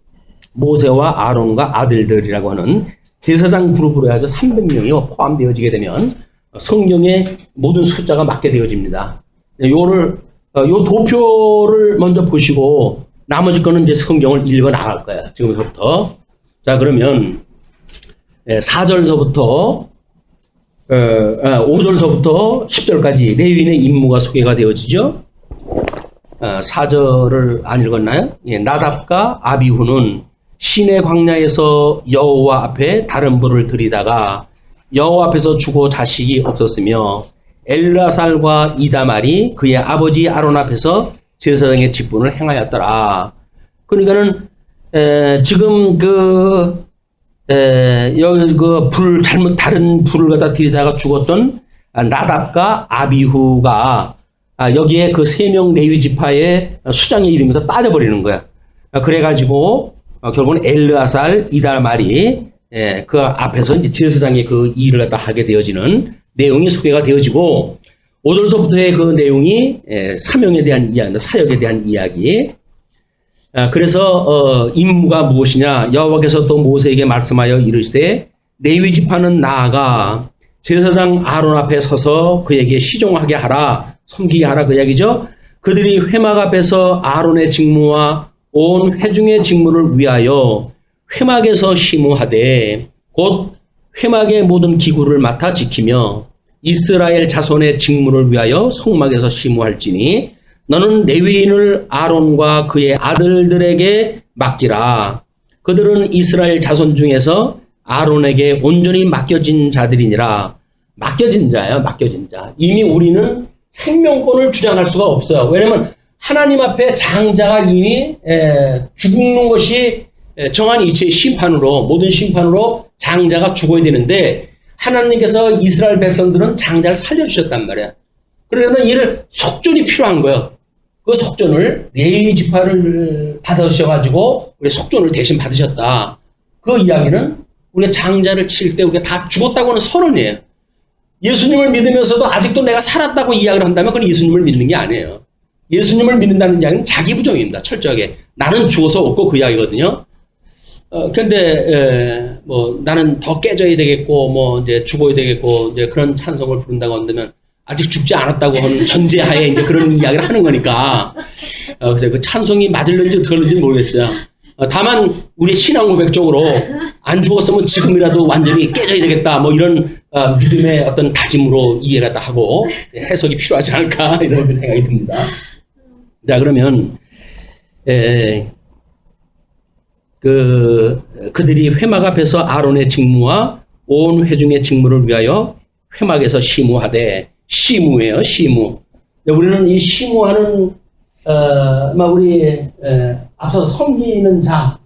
모세와 아론과 아들들이라고 하는 제사장 그룹으로 해서 300명이 포함되어지게 되면 성경의 모든 숫자가 맞게 되어집니다. 요 도표를 먼저 보시고 나머지 거는 이제 성경을 읽어 나갈 거예요. 지금부터. 자, 그러면 4절서부터 5절서부터 10절까지 레위인의 임무가 소개가 되어지죠. 4절을 안 읽었나요? 나답과 아비후는 시내 광야에서 여호와 앞에 다른 불을 들이다가 여호와 앞에서 죽어 자식이 없었으며 엘라살과 이다말이 그의 아버지 아론 앞에서 제사장의 직분을 행하였더라. 그러니까는 지금 여기 다른 불을 갖다 들이다가 죽었던 나답과 아비후가 여기에 그 3명 레위 지파의 수장의 이름에서 빠져버리는 거야. 그래가지고 결국은 엘르아살, 이다말이 그 앞에서 이제 제사장의 그 일을 갖다 하게 되어지는 내용이 소개가 되어지고 5절서부터의 그 내용이 사명에 대한 이야기입니다. 사역에 대한 이야기. 그래서 임무가 무엇이냐? 여호와께서 또 모세에게 말씀하여 이르시되 레위 지파는 나아가 제사장 아론 앞에 서서 그에게 시종하게 하라, 섬기게 하라 그 이야기죠. 그들이 회막 앞에서 아론의 직무와 온 회중의 직무를 위하여 회막에서 시무하되 곧 회막의 모든 기구를 맡아 지키며 이스라엘 자손의 직무를 위하여 성막에서 시무할지니 너는 레위인을 아론과 그의 아들들에게 맡기라. 그들은 이스라엘 자손 중에서 아론에게 온전히 맡겨진 자들이니라. 맡겨진 자예요. 맡겨진 자. 이미 우리는 생명권을 주장할 수가 없어요. 왜냐하면 하나님 앞에 장자가 이미 죽는 것이 정한 이치의 심판으로, 모든 심판으로 장자가 죽어야 되는데 하나님께서 이스라엘 백성들은 장자를 살려주셨단 말이야. 그러면 이를 속전이 필요한 거예요. 그 속전을 레위 지파를 받으셔가지고 우리 속전을 대신 받으셨다. 그 이야기는 우리가 장자를 칠 때 우리가 다 죽었다고 하는 선언이에요. 예수님을 믿으면서도 아직도 내가 살았다고 이야기를 한다면 그건 예수님을 믿는 게 아니에요. 예수님을 믿는다는 이야기는 자기 부정입니다. 철저하게. 나는 죽어서 없고 그 이야기거든요. 근데 뭐 나는 더 깨져야 되겠고 뭐 이제 죽어야 되겠고 이제 그런 찬송을 부른다고 한다면 아직 죽지 않았다고 하는 전제하에 이제 그런 이야기를 하는 거니까 그래서 그 찬송이 맞을는지 어떨는지 모르겠어요. 다만 우리 신앙 고백적으로 안 죽었으면 지금이라도 완전히 깨져야 되겠다 뭐 이런 믿음의 어떤 다짐으로 이해를 다 하고 해석이 필요하지 않을까 이런 생각이 듭니다. 자 그러면 그들이 회막 앞에서 아론의 직무와 온 회중의 직무를 위하여 회막에서 시무하되 시무예요, 시무. 우리는 이 시무하는 우리 앞서 섬기는 자,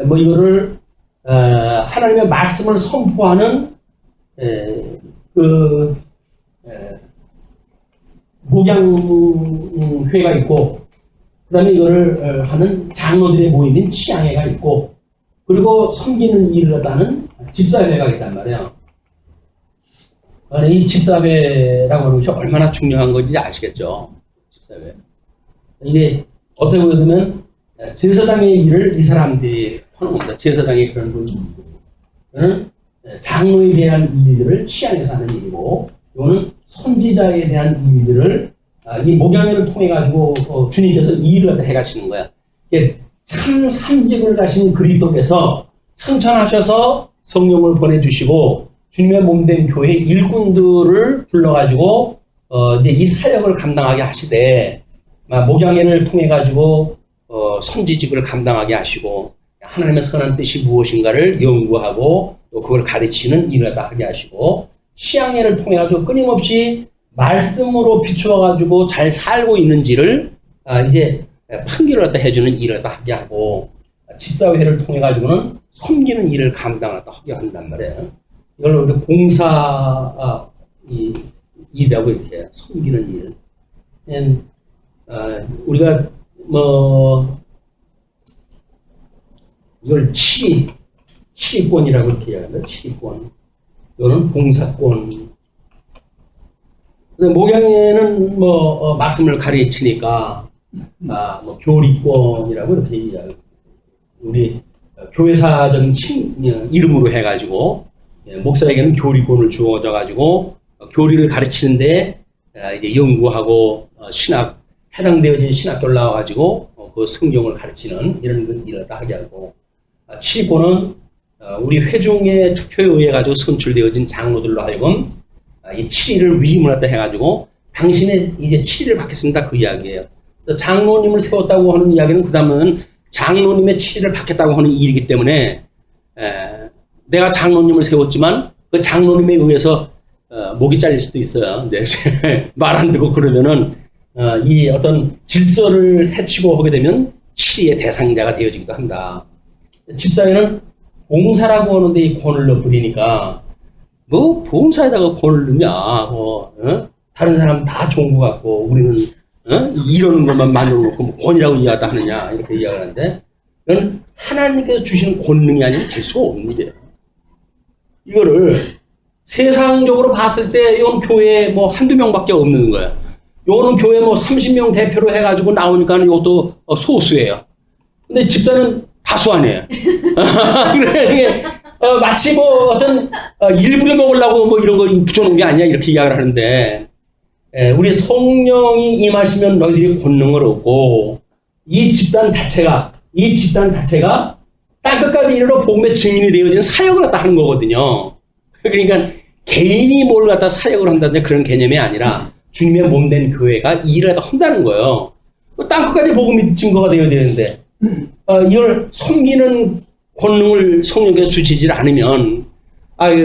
뭐 이거를 하나님의 말씀을 선포하는 목양회가 있고, 그다음에 이거를 하는 장로들의 모임인 치양회가 있고, 그리고 섬기는 일을 하는 집사회가 있단 말이에요. 이 집사회라고 하는 것이 얼마나 중요한 건지 아시겠죠? 집사회. 이게 어떻게 보면 제사장의 일을 이 사람들이 하는 겁니다. 제사장의 그런 분들은 장로에 대한 일들을 치양해서 하는 일이고, 이거는 선지자에 대한 일들을 이 목양회를 통해 가지고 주님께서 이 일을 해가시는 거야. 참 삼직을 가신 그리스도께서 승천하셔서 성령을 보내주시고 주님의 몸된 교회 일꾼들을 불러가지고 이제 이 사역을 감당하게 하시되 목양회를 통해 가지고 선지직을 감당하게 하시고 하나님의 선한 뜻이 무엇인가를 연구하고 또 그걸 가르치는 일을 다 하게 하시고 치양회를 통해 가지고 끊임없이 말씀으로 비추어 가지고 잘 살고 있는지를 이제 판결을 갖다 해주는 일을 다 하게 하고 집사회를 통해 가지고는 섬기는 일을 감당하다 하게 한단 말이에요. 이걸 우리 봉사 일이라고 이렇게 섬기는 일. 우리가 뭐 이걸 치리권이라고 이렇게 이야기합니다. 치리권. 이거는 봉사권. 목양회는 뭐 말씀을 가르치니까 뭐 교리권이라고 이렇게 이야기합니다. 우리 교회사적인 이름으로 해가지고 목사에게는 교리권을 주어져 가지고 교리를 가르치는데 이제 연구하고 신학 해당되어진 신학교를 나와 가지고 그 성경을 가르치는 이런 일을 다 하게 하고 치리권은 우리 회중의 투표에 의해 가지고 선출되어진 장로들로 하여금 이 치리를 위임을 했다 해가지고 당신의 이제 치리를 받겠습니다 그 이야기예요. 장로님을 세웠다고 하는 이야기는 그 다음은 장로님의 치리를 받겠다고 하는 일이기 때문에 내가 장로님을 세웠지만 그 장로님에 의해서 목이 잘릴 수도 있어요. 말 안 듣고 그러면은 이 어떤 질서를 해치고 하게 되면 치리의 대상자가 되어지기도 한다. 집사회는 봉사라고 하는데 이 권을 넣어버리니까 뭐 봉사에다가 권을 넣냐, 뭐 다른 사람 다 좋은 것 같고 우리는 이러는 것만 만들어 놓고 뭐 권이라고 이해하다 하느냐 이렇게 이야기를 하는데, 이건 하나님께서 주시는 권능이 아니면 될 수가 없는 일이에요. 이거를 세상적으로 봤을 때 이건 교회에 뭐 한두 명밖에 없는 거예요. 요거는 교회 뭐 30명 대표로 해가지고 나오니까 이것도 소수예요. 근데 집사는 다수 아니에요. 그래, 마치 뭐 어떤 일부러 먹으려고 뭐 이런 거 붙여놓은 게 아니야 이렇게 이야기를 하는데, 우리 성령이 임하시면 너희들이 권능을 얻고 이 집단 자체가 땅끝까지 이르러 복음의 증인이 되어진 사역을 갖다 하는 거거든요. 그러니까 개인이 뭘 갖다 사역을 한다는 그런 개념이 아니라 주님의 몸된 교회가 이 일을 갖다 한다는 거예요. 땅끝까지 복음이 증거가 되어야 되는데 이걸 섬기는 권능을 성령께서 주시지 않으면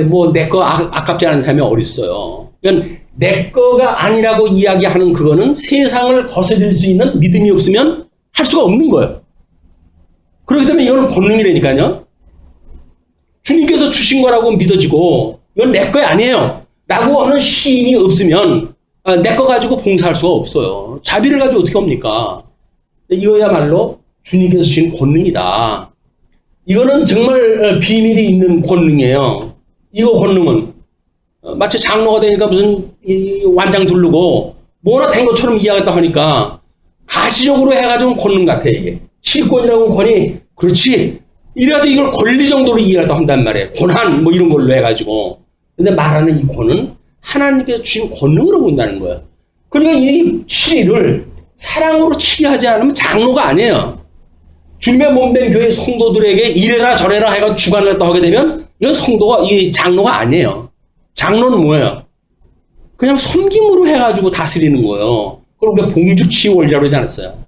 뭐 내 거 아깝지 않은 사람이 어디 있어요. 그러니까 내 거가 아니라고 이야기하는 그거는 세상을 거스릴 수 있는 믿음이 없으면 할 수가 없는 거예요. 그렇기 때문에 이거는 권능이라니까요. 주님께서 주신 거라고 믿어지고 이건 내 거 아니에요 라고 하는 시인이 없으면 내 거 가지고 봉사할 수가 없어요. 자비를 가지고 어떻게 합니까? 이거야말로 주님께서 주신 권능이다. 이거는 정말 비밀이 있는 권능이에요. 이거 권능은 마치 장로가 되니까 무슨 완장 두르고 뭐나 된 것처럼 이야기했다 하니까 가시적으로 해가지고 권능 같아. 이게 실권이라고 하는 권이 그렇지 이래도 이걸 권리 정도로 이해하다 한단 말이에요. 권한 뭐 이런 걸로 해가지고. 근데 말하는 이 권은 하나님께서 주신 권능으로 본다는 거예요. 그러니까 이 치리를 사랑으로 치리하지 않으면 장로가 아니에요. 주님의 몸된 교회 성도들에게 이래라 저래라 해가 주관을 또 하게 되면 이건 성도가, 이 장로가 아니에요. 장로는 뭐예요? 그냥 섬김으로 해가지고 다스리는 거예요. 그걸 우리가 봉주치원이라고 그러지 않았어요.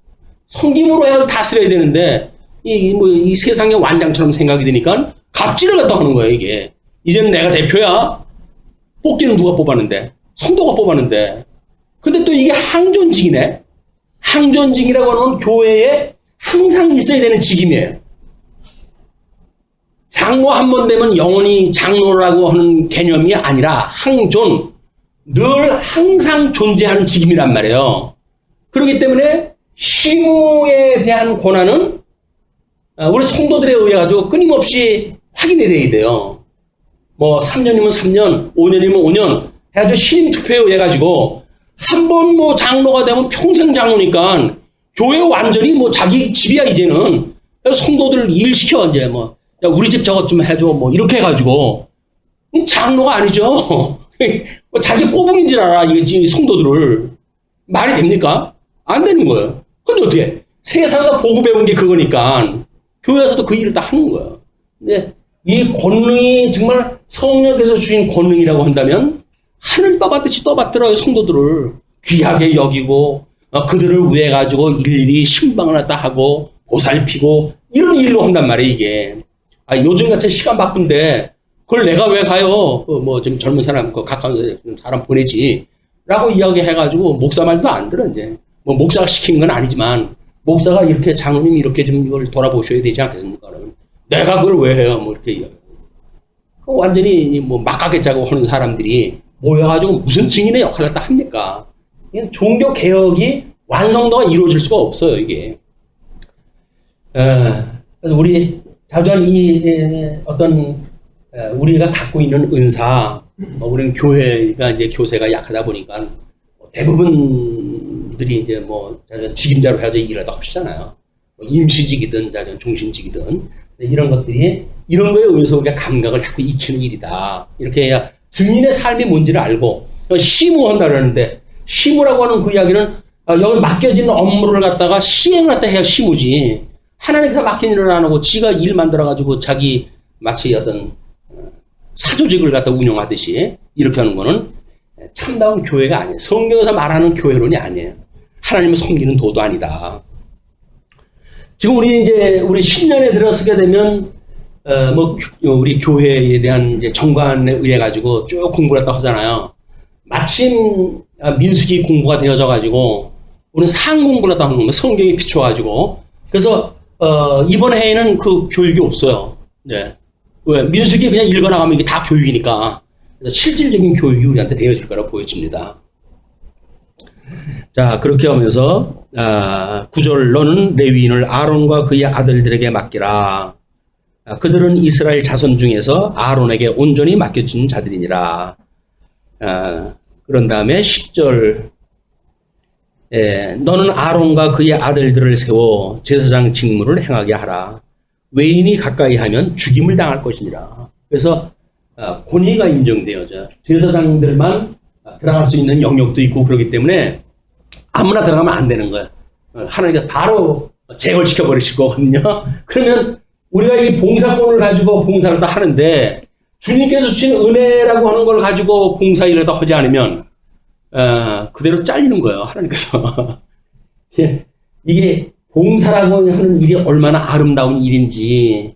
섬김으로 해서 다스려야 되는데 이 세상의 완장처럼 생각이 드니까 갑질을 갖다 하는 거예요. 이게 이제는 내가 대표야. 뽑기는 누가 뽑았는데? 성도가 뽑았는데. 근데 또 이게 항존직이네. 항존직이라고 하는 교회에 항상 있어야 되는 직임이에요. 장로 한 번 되면 영원히 장로라고 하는 개념이 아니라 항존, 늘 항상 존재하는 직임이란 말이에요. 그렇기 때문에 시무에 대한 권한은 우리 성도들에 의해 가지고 끊임없이 확인이 돼야 돼요. 뭐 3년이면 3년, 5년이면 5년 해가지고 신임 투표에 의해 가지고 한 번 뭐 장로가 되면 평생 장로니까 교회 완전히 뭐 자기 집이야 이제는. 성도들을 일시켜 이제 뭐 야 우리 집 저것 좀 해줘 뭐 이렇게 해가지고 장로가 아니죠. 뭐 자기 꼬붕인 줄 알아 이게 성도들을. 말이 됩니까? 안 되는 거예요. 근데 어떻게 세상에서 보고 배운 게 그거니까 교회에서도 그 일을 다 하는 거예요. 근데 이 권능이 정말 성령께서 주신 권능이라고 한다면 하늘 떠받듯이 떠받들어요. 성도들을 귀하게 여기고 그들을 위해 가지고 일일이 신방을 갖다 하고 보살피고 이런 일로 한단 말이에요. 이게 요즘 같은 시간 바쁜데 그걸 내가 왜 가요? 뭐 좀 젊은 사람 가까운 사람 보내지 라고 이야기해가지고 목사 말도 안 들어. 이제 뭐 목사가 시킨 건 아니지만 목사가 이렇게 장로님 이렇게 좀 이걸 돌아보셔야 되지 않겠습니까? 그러면 내가 그걸 왜 해요? 뭐 이렇게 이야기. 완전히 뭐 막가게 짜고 하는 사람들이 모여가지고 무슨 증인의 역할을 다 합니까? 종교 개혁이 완성도가 이루어질 수가 없어요, 이게. 그래서 우리 자주한 어떤 우리가 갖고 있는 은사, 우리는 교회가 이제 교세가 약하다 보니까 대부분들이 이제 뭐 직임자로 해서 일을 다 하시잖아요. 임시직이든 종신직이든 이런 것들이 이런 거에 의해서 우리가 감각을 자꾸 익히는 일이다. 이렇게 해야 증인의 삶이 뭔지를 알고 시무한다 그러는데 시무라고 하는 그 이야기는 여기 맡겨진 업무를 갖다가 시행을 갖다 해야 시무지. 하나님께서 맡긴 일을 안 하고 지가 일 만들어가지고 자기 마치 어떤 사조직을 갖다 운영하듯이 이렇게 하는 거는 참다운 교회가 아니에요. 성경에서 말하는 교회론이 아니에요. 하나님을 섬기는 도도 아니다. 지금 우리 신년에 들어서게 되면 뭐 우리 교회에 대한 이제 정관에 의해 가지고 쭉 공부를 했다 하잖아요. 마침 민수기 공부가 되어져 가지고 우리는 상 공부를 했다 하는 겁니다. 성경에 비춰 가지고 그래서 이번 해에는 그 교육이 없어요. 네. 왜? 민수기 그냥 읽어나가면 이게 다 교육이니까. 그래서 실질적인 교육이 우리한테 되어질 거라고 보여집니다. 자, 그렇게 하면서 9절 너는 레위인을 아론과 그의 아들들에게 맡기라. 그들은 이스라엘 자손 중에서 아론에게 온전히 맡겨진 자들이니라. 그런 다음에 10절 너는 아론과 그의 아들들을 세워 제사장 직무를 행하게 하라. 외인이 가까이 하면 죽임을 당할 것이니라. 그래서 권위가 인정되어져. 제사장들만 들어갈 수 있는 영역도 있고 그렇기 때문에 아무나 들어가면 안 되는 거예요. 하나님께서 바로 제거시켜 버리실 거거든요. 그러면 우리가 이 봉사권을 가지고 봉사를 다 하는데 주님께서 주신 은혜라고 하는 걸 가지고 봉사 일을 다 하지 않으면 그대로 잘리는 거예요. 하나님께서. 이게 봉사라고 하는 일이 얼마나 아름다운 일인지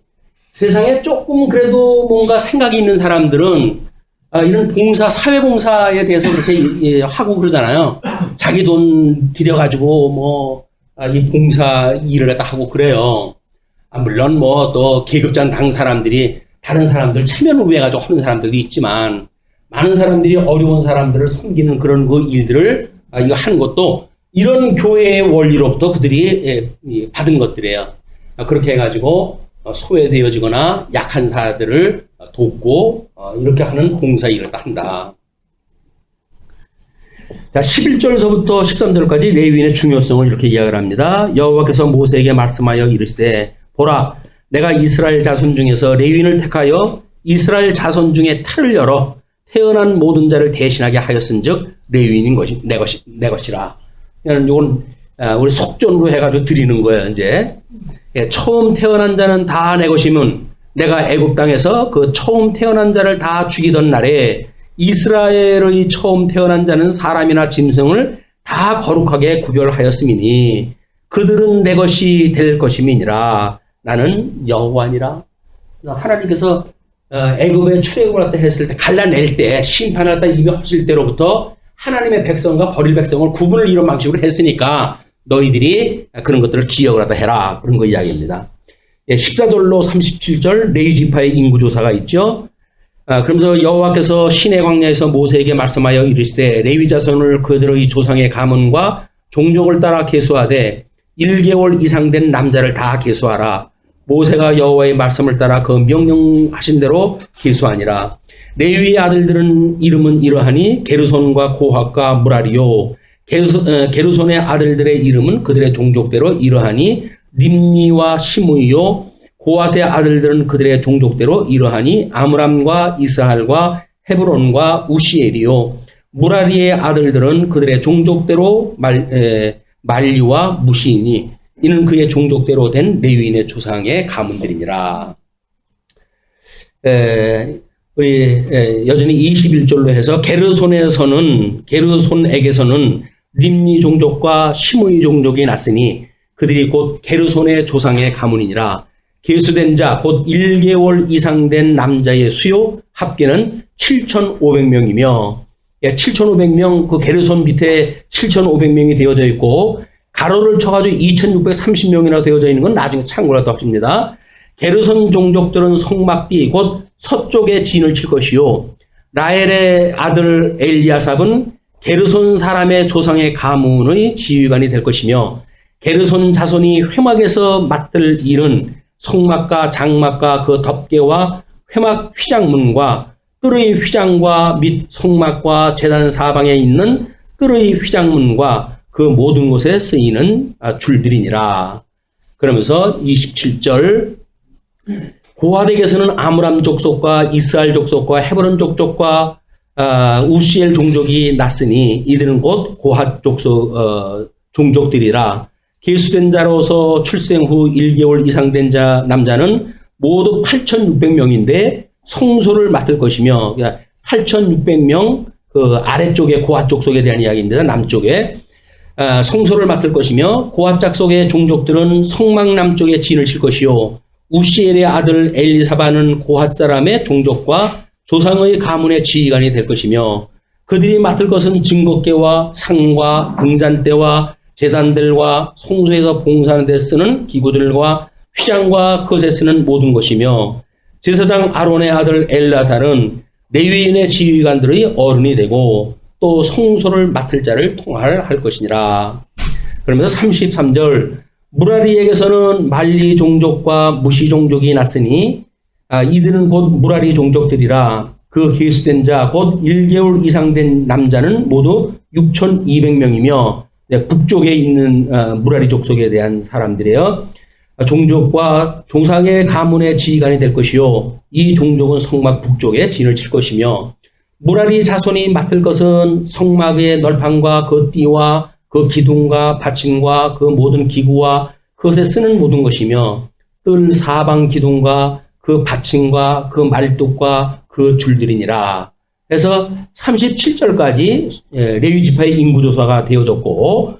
세상에 조금 그래도 뭔가 생각이 있는 사람들은 이런 봉사, 사회봉사에 대해서 그렇게 하고 그러잖아요. 자기 돈 들여가지고 이 봉사 일을 갖다 하고 그래요. 물론 또 계급장 당 사람들이 다른 사람들 체면을 위해 가지고 하는 사람들도 있지만 많은 사람들이 어려운 사람들을 섬기는 그런 그 일들을 이거 하는 것도 이런 교회의 원리로부터 그들이 받은 것들이에요. 그렇게 해가지고 소외되어지거나 약한 사람들을 돕고 이렇게 하는 봉사 일을 한다. 자, 11절서부터 13절까지 레위인의 중요성을 이렇게 이야기를 합니다. 여호와께서 모세에게 말씀하여 이르시되 보라 내가 이스라엘 자손 중에서 레위인을 택하여 이스라엘 자손 중에 틀을 열어 태어난 모든 자를 대신하게 하였은즉 레위인인 것이 내 것이라. 이건 우리 속전으로 해가지고 드리는 거예요. 이제 처음 태어난 자는 다 내 것이면 내가 애굽 땅에서 그 처음 태어난 자를 다 죽이던 날에 이스라엘의 처음 태어난 자는 사람이나 짐승을 다 거룩하게 구별하였음이니 그들은 내 것이 될 것임이니라. 나는 여호와니라. 하나님께서 애굽에 출애굽을 갖다 했을 때 갈라낼 때 심판을 갖다 입혀질 때로부터 하나님의 백성과 버릴 백성을 구분을 이런 방식으로 했으니까 너희들이 그런 것들을 기억을 하다 해라. 그런 거 이야기입니다. 14절로 37절 레위지파의 인구조사가 있죠. 그러면서 여호와께서 시내 광야에서 모세에게 말씀하여 이르시되 레위 자손을 그들의 조상의 가문과 종족을 따라 계수하되 1개월 이상 된 남자를 다 계수하라. 모세가 여호와의 말씀을 따라 그 명령하신 대로 계수하니라. 레위의 아들들은 이름은 이러하니 게르손과 고핫과 무라리요. 게르손의 아들들의 이름은 그들의 종족대로 이러하니 림니와 시므이요. 고핫의 아들들은 그들의 종족대로 이러하니 아므람과 이스할과 헤브론과 우시엘이요. 무라리의 아들들은 그들의 종족대로 말리와 무시이니 이는 그의 종족대로 된 레위인의 조상의 가문들이니라. 우리 여전히 21절로 해서 게르손에게서는 림니 종족과 시므이 종족이 났으니 그들이 곧 게르손의 조상의 가문이니라. 계수된 자 곧 1개월 이상 된 남자의 수요 합계는 7,500명이며 7,500명 그 게르손 밑에 7,500명이 되어져 있고 가로를 쳐가지고 2,630명이나 되어져 있는 건 나중에 참고라도 합니다. 게르손 종족들은 성막뒤 곧 서쪽에 진을 칠 것이요. 라헬의 아들 엘리아삽은 게르손 사람의 조상의 가문의 지휘관이 될 것이며 게르손 자손이 회막에서 맡을 일은 성막과 장막과 그 덮개와 회막 휘장문과 뜰의 휘장과 및 성막과 제단 사방에 있는 뜰의 휘장문과 그 모든 곳에 쓰이는 줄들이니라. 그러면서 27절 고핫에게서는 아므람 족속과 이스할 족속과 헤브론 족속과 우시엘 종족이 났으니 이들은 곧 고핫 족속 종족들이라. 계수된 자로서 출생 후 1개월 이상 된 자 남자는 모두 8,600명인데 성소를 맡을 것이며 8,600명 그 아래쪽에 고핫 족속에 대한 이야기입니다. 남쪽에 성소를 맡을 것이며 고핫 족속의 종족들은 성막 남쪽에 진을 칠 것이요. 우시엘의 아들 엘리사바는 고핫 사람의 종족과 조상의 가문의 지휘관이 될 것이며 그들이 맡을 것은 증거궤와 상과 등잔대와 제단들과 성소에서 봉사하는 데 쓰는 기구들과 휘장과 그것에 쓰는 모든 것이며 제사장 아론의 아들 엘라살은 레위인의 지휘관들의 어른이 되고 또 성소를 맡을 자를 통할할 것이니라. 그러면서 33절 무라리에게서는 말리 종족과 무시 종족이 났으니 이들은 곧 무라리 종족들이라. 그 계수된 자 곧 1개월 이상 된 남자는 모두 6,200명이며 북쪽에 있는 무라리 족속에 대한 사람들이에요. 종족과 종상의 가문의 지휘관이 될 것이요 이 종족은 성막 북쪽에 진을 칠 것이며 무라리 자손이 맡을 것은 성막의 널판과 그 띠와 그 기둥과 받침과 그 모든 기구와 그것에 쓰는 모든 것이며 뜰 사방 기둥과 그 받침과 그 말뚝과 그 줄들이니라. 그래서 37절까지 레위지파의 인구조사가 되어졌고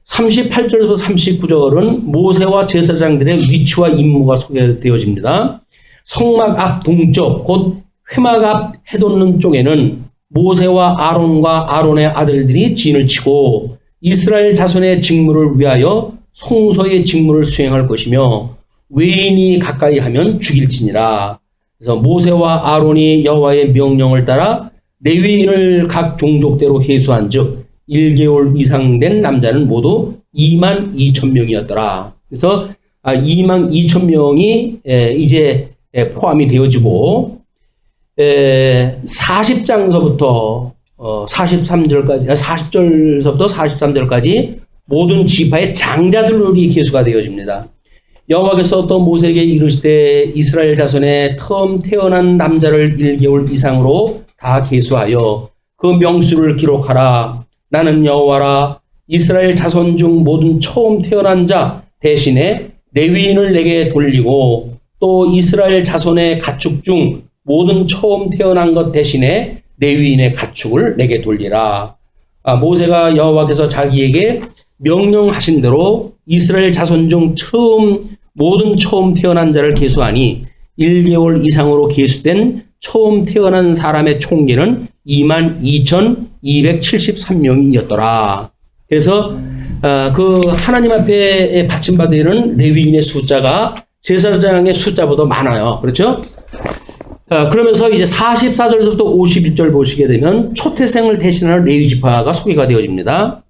38절에서 39절은 모세와 제사장들의 위치와 임무가 소개되어집니다. 성막 앞 동쪽 곧 회막 앞 해돋는 쪽에는 모세와 아론과 아론의 아들들이 진을 치고 이스라엘 자손의 직무를 위하여 성소의 직무를 수행할 것이며 외인이 가까이 하면 죽일지니라. 그래서 모세와 아론이 여호와의 명령을 따라 레위인을 각 종족대로 회수한즉 1개월 이상 된 남자는 모두 22,000명이었더라. 그래서 22,000명이 이제 포함이 되어지고 40장서부터 43절까지 40절서부터 43절까지 모든 지파의 장자들이 계수가 되어집니다. 여호와께서 또 모세에게 이르시되 이스라엘 자손의 처음 태어난 남자를 1개월 이상으로 다 계수하여 그 명수를 기록하라. 나는 여호와라. 이스라엘 자손 중 모든 처음 태어난 자 대신에 레위인을 내게 돌리고 또 이스라엘 자손의 가축 중 모든 처음 태어난 것 대신에 레위인의 가축을 내게 돌리라. 모세가 여호와께서 자기에게 명령하신 대로 이스라엘 자손 중 모든 처음 태어난 자를 계수하니 1개월 이상으로 계수된 처음 태어난 사람의 총계는 22,273명이었더라. 그래서 그 하나님 앞에 바침받는 레위인의 숫자가 제사장의 숫자보다 많아요. 그렇죠? 그러면서 이제 44절부터 51절 보시게 되면 초태생을 대신하는 레위 지파가 소개가 되어집니다.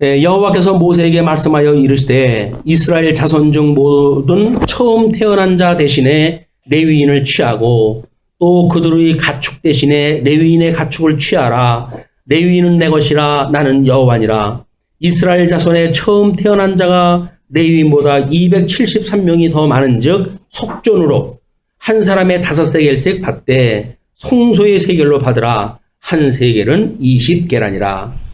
여호와께서 모세에게 말씀하여 이르시되 이스라엘 자손 중 모든 처음 태어난 자 대신에 레위인을 취하고 또 그들의 가축 대신에 레위인의 가축을 취하라. 레위인은 내 것이라. 나는 여호와니라. 이스라엘 자손의 처음 태어난 자가 레위인보다 273명이 더 많은즉 속전으로 한 사람의 5세겔씩 받되 성소의 세겔로 받으라. 한 세겔은 20계란이라.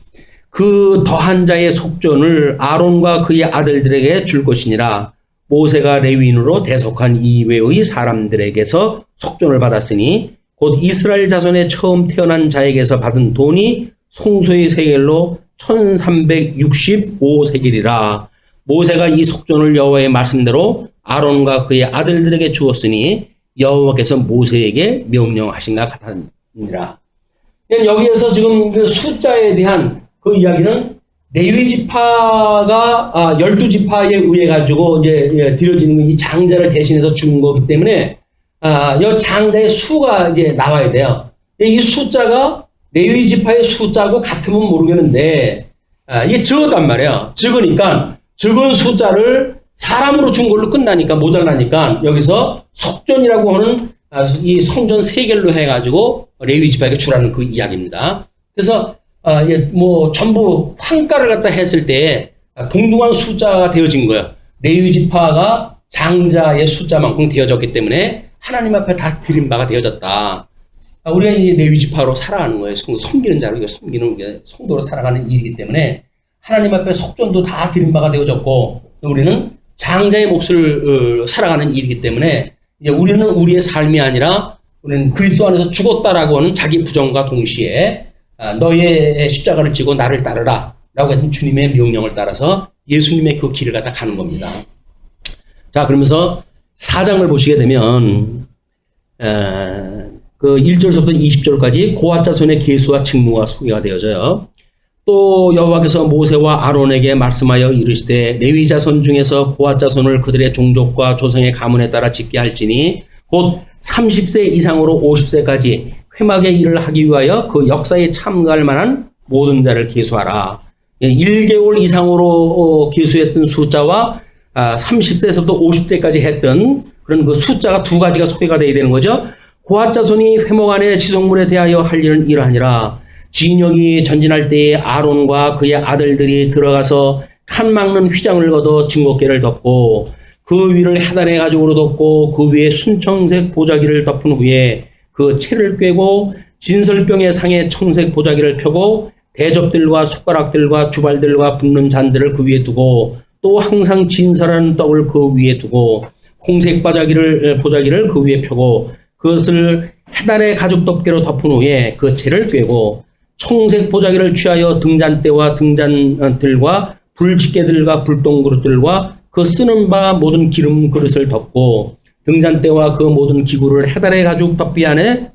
그 더한 자의 속전을 아론과 그의 아들들에게 줄 것이니라. 모세가 레위인으로 대속한 이외의 사람들에게서 속전을 받았으니 곧 이스라엘 자손의 처음 태어난 자에게서 받은 돈이 성소의 세겔로 1365세겔이라. 모세가 이 속전을 여호와의 말씀대로 아론과 그의 아들들에게 주었으니 여호와께서 모세에게 명령하신 것 같으니라. 여기에서 지금 그 숫자에 대한 그 이야기는 레위 지파가 12지파에 의해 가지고 이제 드려지는 이 장자를 대신해서 주는 거기 때문에 이 장자의 수가 이제 나와야 돼요. 이 숫자가 레위 지파의 숫자고 같으면 모르겠는데 이게 적었단 말이에요. 적으니까 적은 숫자를 사람으로 준 걸로 끝나니까 모자라니까 여기서 속전이라고 하는 이 성전 세겔로 해가지고 레위 지파에게 주라는 그 이야기입니다. 그래서 뭐 전부 환가를 갖다 했을 때 동등한 숫자가 되어진 거예요. 레위 지파가 장자의 숫자만큼 되어졌기 때문에 하나님 앞에 다 드린 바가 되어졌다. 우리가 이 레위 지파로 살아가는 거예요. 섬기는 자로 섬기는 성도로 살아가는 일이기 때문에 하나님 앞에 속전도 다 드린 바가 되어졌고 우리는 장자의 몫을 살아가는 일이기 때문에 이제 우리는 우리의 삶이 아니라 우리는 그리스도 안에서 죽었다라고 하는 자기 부정과 동시에 너의 십자가를 지고 나를 따르라 라고 하는 주님의 명령을 따라서 예수님의 그 길을 갖다 가는 겁니다. 자, 그러면서 4장을 보시게 되면 그 1절부터 20절까지 고핫 자손의 계수와 직무가 소개가 되어져요. 또 여호와께서 모세와 아론에게 말씀하여 이르시되 레위 자손 중에서 고핫 자손을 그들의 종족과 조상의 가문에 따라 짓게 할지니 곧 30세 이상으로 50세까지 회막의 일을 하기 위하여 그 역사에 참가할 만한 모든 자를 계수하라. 1개월 이상으로 계수했던 숫자와 30세에서부터 50세까지 했던 그런 그 숫자가 두 가지가 소개가 되어야 되는 거죠. 고핫 자손이 회막 안에 지성물에 대하여 할 일은 이러하니라. 진영이 전진할 때에 아론과 그의 아들들이 들어가서 칸 막는 휘장을 걷어 증거궤를 덮고 그 위를 헤단의 가죽으로 덮고 그 위에 순청색 보자기를 덮은 후에 그 채를 꿰고 진설병의 상에 청색 보자기를 펴고 대접들과 숟가락들과 주발들과 붓는 잔들을 그 위에 두고 또 항상 진설하는 떡을 그 위에 두고 홍색 보자기를 그 위에 펴고 그것을 헤단의 가죽 덮개로 덮은 후에 그 채를 꿰고 청색 보자기를 취하여 등잔대와 등잔들과 불집게들과 불똥그릇들과 그 쓰는 바 모든 기름 그릇을 덮고 등잔대와 그 모든 기구를 헤달의 가죽 덮개 안에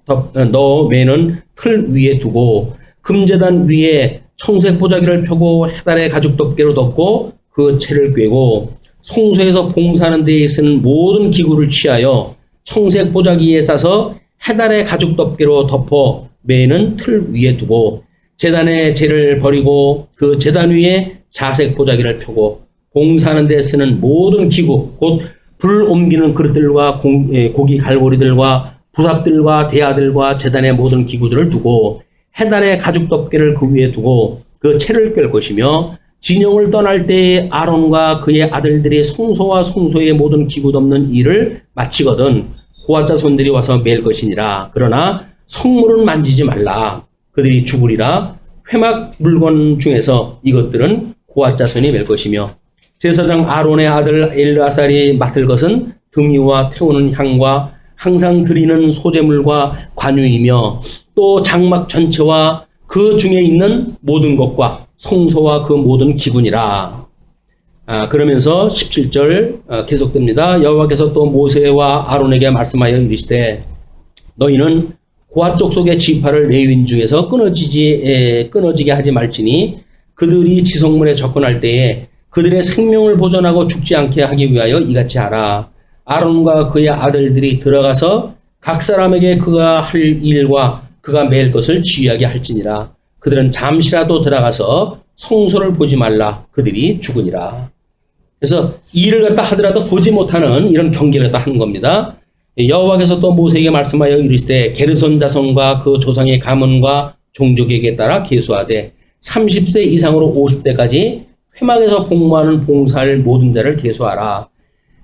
넣어 매는 틀 위에 두고 금제단 위에 청색 보자기를 펴고 헤달의 가죽 덮개로 덮고 그 채를 꿰고 성소에서 봉사하는 데에 쓰는 모든 기구를 취하여 청색 보자기에 싸서 헤달의 가죽 덮개로 덮어 매는 틀 위에 두고 제단의 재를 버리고 그 제단 위에 자색 보자기를 펴고 봉사하는 데 쓰는 모든 기구 곧 불 옮기는 그릇들과 고기 갈고리들과 부삽들과 대야들과 제단의 모든 기구들을 두고 헤단의 가죽 덮개를 그 위에 두고 그 채를 꿰 것이며 진영을 떠날 때에 아론과 그의 아들들이 성소와 성소의 모든 기구 덮는 일을 마치거든 고핫 자손들이 와서 맬 것이니라. 그러나 성물은 만지지 말라. 그들이 죽으리라. 회막 물건 중에서 이것들은 고핫 자손이 맬 것이며 제사장 아론의 아들 엘르아살이 맡을 것은 등이와 태우는 향과 항상 드리는 소제물과 관유이며 또 장막 전체와 그 중에 있는 모든 것과 성소와 그 모든 기구니라. 그러면서 17절 계속됩니다. 여호와께서 또 모세와 아론에게 말씀하여 이르시되 너희는 고핫 족속의 지파를 레위인 중에서 끊어지게 하지 말지니 그들이 지성문에 접근할 때에 그들의 생명을 보존하고 죽지 않게 하기 위하여 이같이 하라. 아론과 그의 아들들이 들어가서 각 사람에게 그가 할 일과 그가 맬 것을 지휘하게 할지니라. 그들은 잠시라도 들어가서 성소를 보지 말라. 그들이 죽으니라. 그래서 일을 갖다 하더라도 보지 못하는 이런 경계를 갖다 하는 겁니다. 여호와께서 또 모세에게 말씀하여 이르시되 게르손 자손과 그 조상의 가문과 종족에게 따라 계수하되 30세 이상으로 50세까지 회막에서 복무하는 봉사할 모든 자를 계수하라.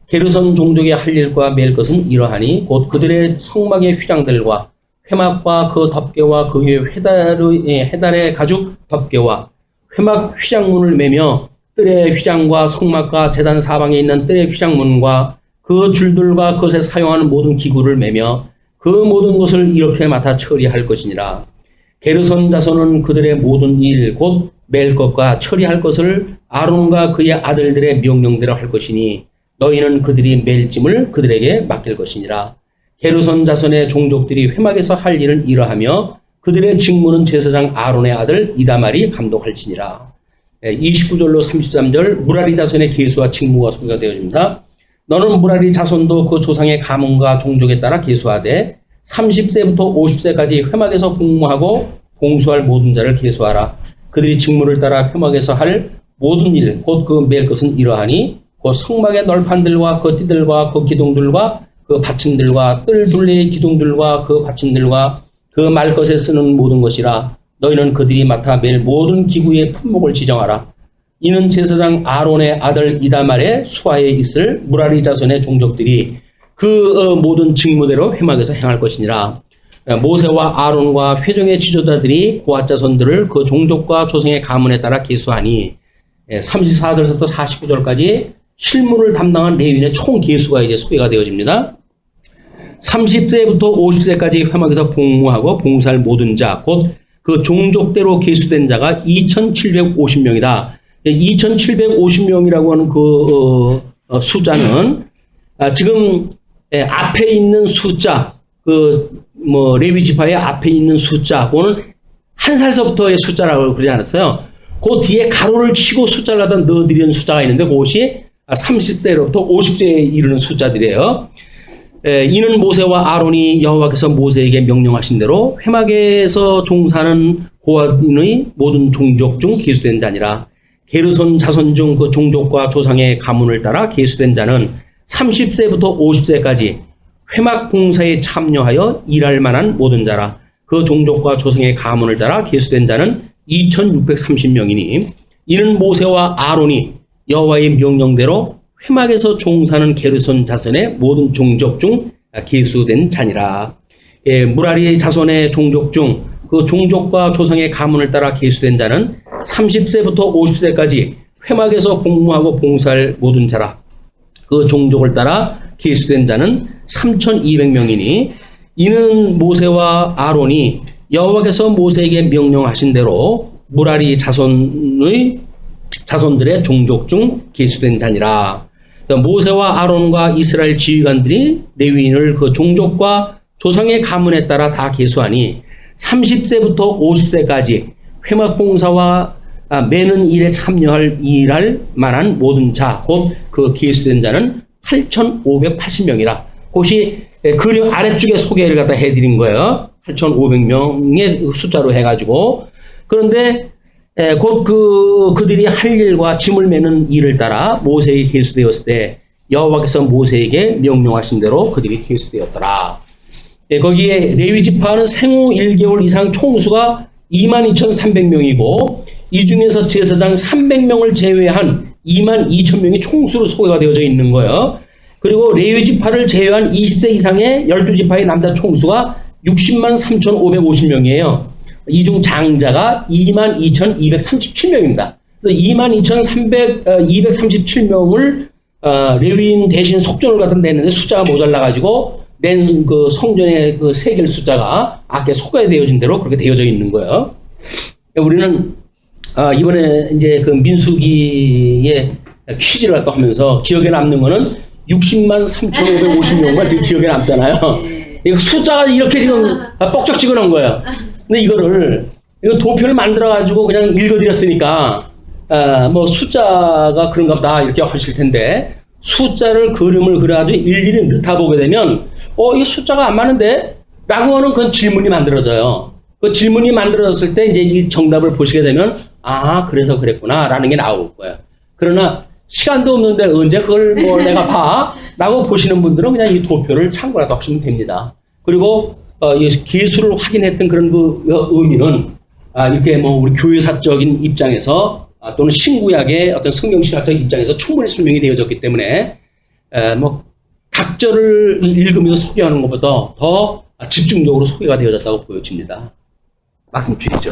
게르손 종족의 할 일과 맬 것은 이러하니 곧 그들의 성막의 휘장들과 회막과 그 덮개와 그 위에 헤달의 가죽 덮개와 회막 휘장문을 매며 뜰의 휘장과 성막과 제단 사방에 있는 뜰의 휘장문과 그 줄들과 그것에 사용하는 모든 기구를 매며 그 모든 것을 이렇게 맡아 처리할 것이니라. 게르손 자손은 그들의 모든 일 곧 맬 것과 처리할 것을 아론과 그의 아들들의 명령대로 할 것이니 너희는 그들이 맬 짐을 그들에게 맡길 것이니라. 게르손 자손의 종족들이 회막에서 할 일은 이러하며 그들의 직무는 제사장 아론의 아들 이다말이 감독할지니라. 29절로 33절 무라리 자손의 계수와 직무가 소개가 되어집니다. 너는 무라리 자손도 그 조상의 가문과 종족에 따라 계수하되 30세부터 50세까지 회막에서 복무하고 봉수할 모든 자를 계수하라. 그들이 직무를 따라 회막에서 할 모든 일 곧 그 맬 것은 이러하니 그 성막의 널판들과 그 띠들과 그 기둥들과 그 받침들과 뜰 둘레의 기둥들과 그 받침들과 그 말 것에 쓰는 모든 것이라. 너희는 그들이 맡아 맬 모든 기구의 품목을 지정하라. 이는 제사장 아론의 아들 이다말의 수하에 있을 무라리 자손의 종족들이 그 모든 직무대로 회막에서 행할 것이니라. 모세와 아론과 회중의 지도자들이 고핫 자손들을 그 종족과 조상의 가문에 따라 계수하니 34절부터 49절까지 실무를 담당한 레위인의 총 계수가 이제 소개가 되어집니다. 30세부터 50세까지 회막에서 복무하고 봉사할 모든 자, 곧 그 종족대로 계수된 자가 2,750명이다. 2,750명이라고 하는 그 숫자는 지금 앞에 있는 숫자, 레위 지파의 앞에 있는 숫자, 그거는 한 살서부터의 숫자라고 그러지 않았어요. 그 뒤에 가로를 치고 숫자를 갖다 넣어드리는 숫자가 있는데 그것이 30세로부터 50세에 이르는 숫자들이에요. 이는 모세와 아론이 여호와께서 모세에게 명령하신 대로 회막에서 종사하는 고아인의 모든 종족 중 계수된 자니라. 게르손 자손 중 그 종족과 조상의 가문을 따라 계수된 자는 30세부터 50세까지 회막 봉사에 참여하여 일할 만한 모든 자라. 그 종족과 조상의 가문을 따라 계수된 자는 2630명이니 이는 모세와 아론이 여호와의 명령대로 회막에서 종사하는 게르손 자손의 모든 종족 중 계수된 자니라. 무라리 자손의 종족 중 그 종족과 조상의 가문을 따라 계수된 자는 30세부터 50세까지 회막에서 공무하고 봉사할 모든 자라. 그 종족을 따라 계수된 자는 3200명이니 이는 모세와 아론이 여호와께서 모세에게 명령하신 대로 무라리 자손들의 종족 중 계수된 자니라. 모세와 아론과 이스라엘 지휘관들이 레위인을 그 종족과 조상의 가문에 따라 다 계수하니 30세부터 50세까지 회막 봉사와 매는 일에 참여할 일할 만한 모든 자, 곧 그 계수된 자는 8,580명이라. 그것이 그림 아래쪽에 소개를 갖다 해드린 거예요. 8,500명의 숫자로 해가지고. 그런데 곧 그들이 할 일과 짐을 매는 일을 따라 모세에게 계수되었을 때 여호와께서 모세에게 명령하신 대로 그들이 계수되었더라. 거기에 레위 지파는 생후 1개월 이상 총수가 22,300명이고 이 중에서 제사장 300명을 제외한 22,000명이 총수로 소개가 되어져 있는 거예요. 그리고 레위 지파를 제외한 20세 이상의 12지파의 남자 총수가 603,550명이에요. 이 중 장자가 22,237명입니다. 그래서 22,237명을 레위인 대신 속전을 갖다 냈는데 숫자가 모자라가지고 낸 그 성전의 그 세겔 숫자가 아까 소개되어진 대로 그렇게 되어져 있는 거예요. 우리는 이번에 이제 그 민수기의 퀴즈를 갖다 하면서 기억에 남는 거는 603,550명만 지금 기억에 남잖아요. 이거 숫자가 이렇게 지금 뻑적 찍어놓은 거예요. 근데 이거 도표를 만들어가지고 그냥 읽어드렸으니까, 뭐 숫자가 그런가 보다 이렇게 하실 텐데, 숫자를 그림을 그려가지고 일일이 넣어보게 되면, 이게 숫자가 안 맞는데? 라고 하는 그런 질문이 만들어져요. 그 질문이 만들어졌을 때 이제 이 정답을 보시게 되면, 그래서 그랬구나, 라는 게 나올 거예요. 그러나, 시간도 없는데 언제 그걸 뭐 내가 봐? 라고 보시는 분들은 그냥 이 도표를 참고라도 하시면 됩니다. 그리고 이 기술을 확인했던 그런 그 의미는 이렇게 뭐 우리 교회사적인 입장에서 또는 신구약의 어떤 성경신학적 입장에서 충분히 설명이 되어졌기 때문에 뭐 각절을 읽으면서 소개하는 것보다 더 집중적으로 소개가 되어졌다고 보여집니다. 말씀 주시죠.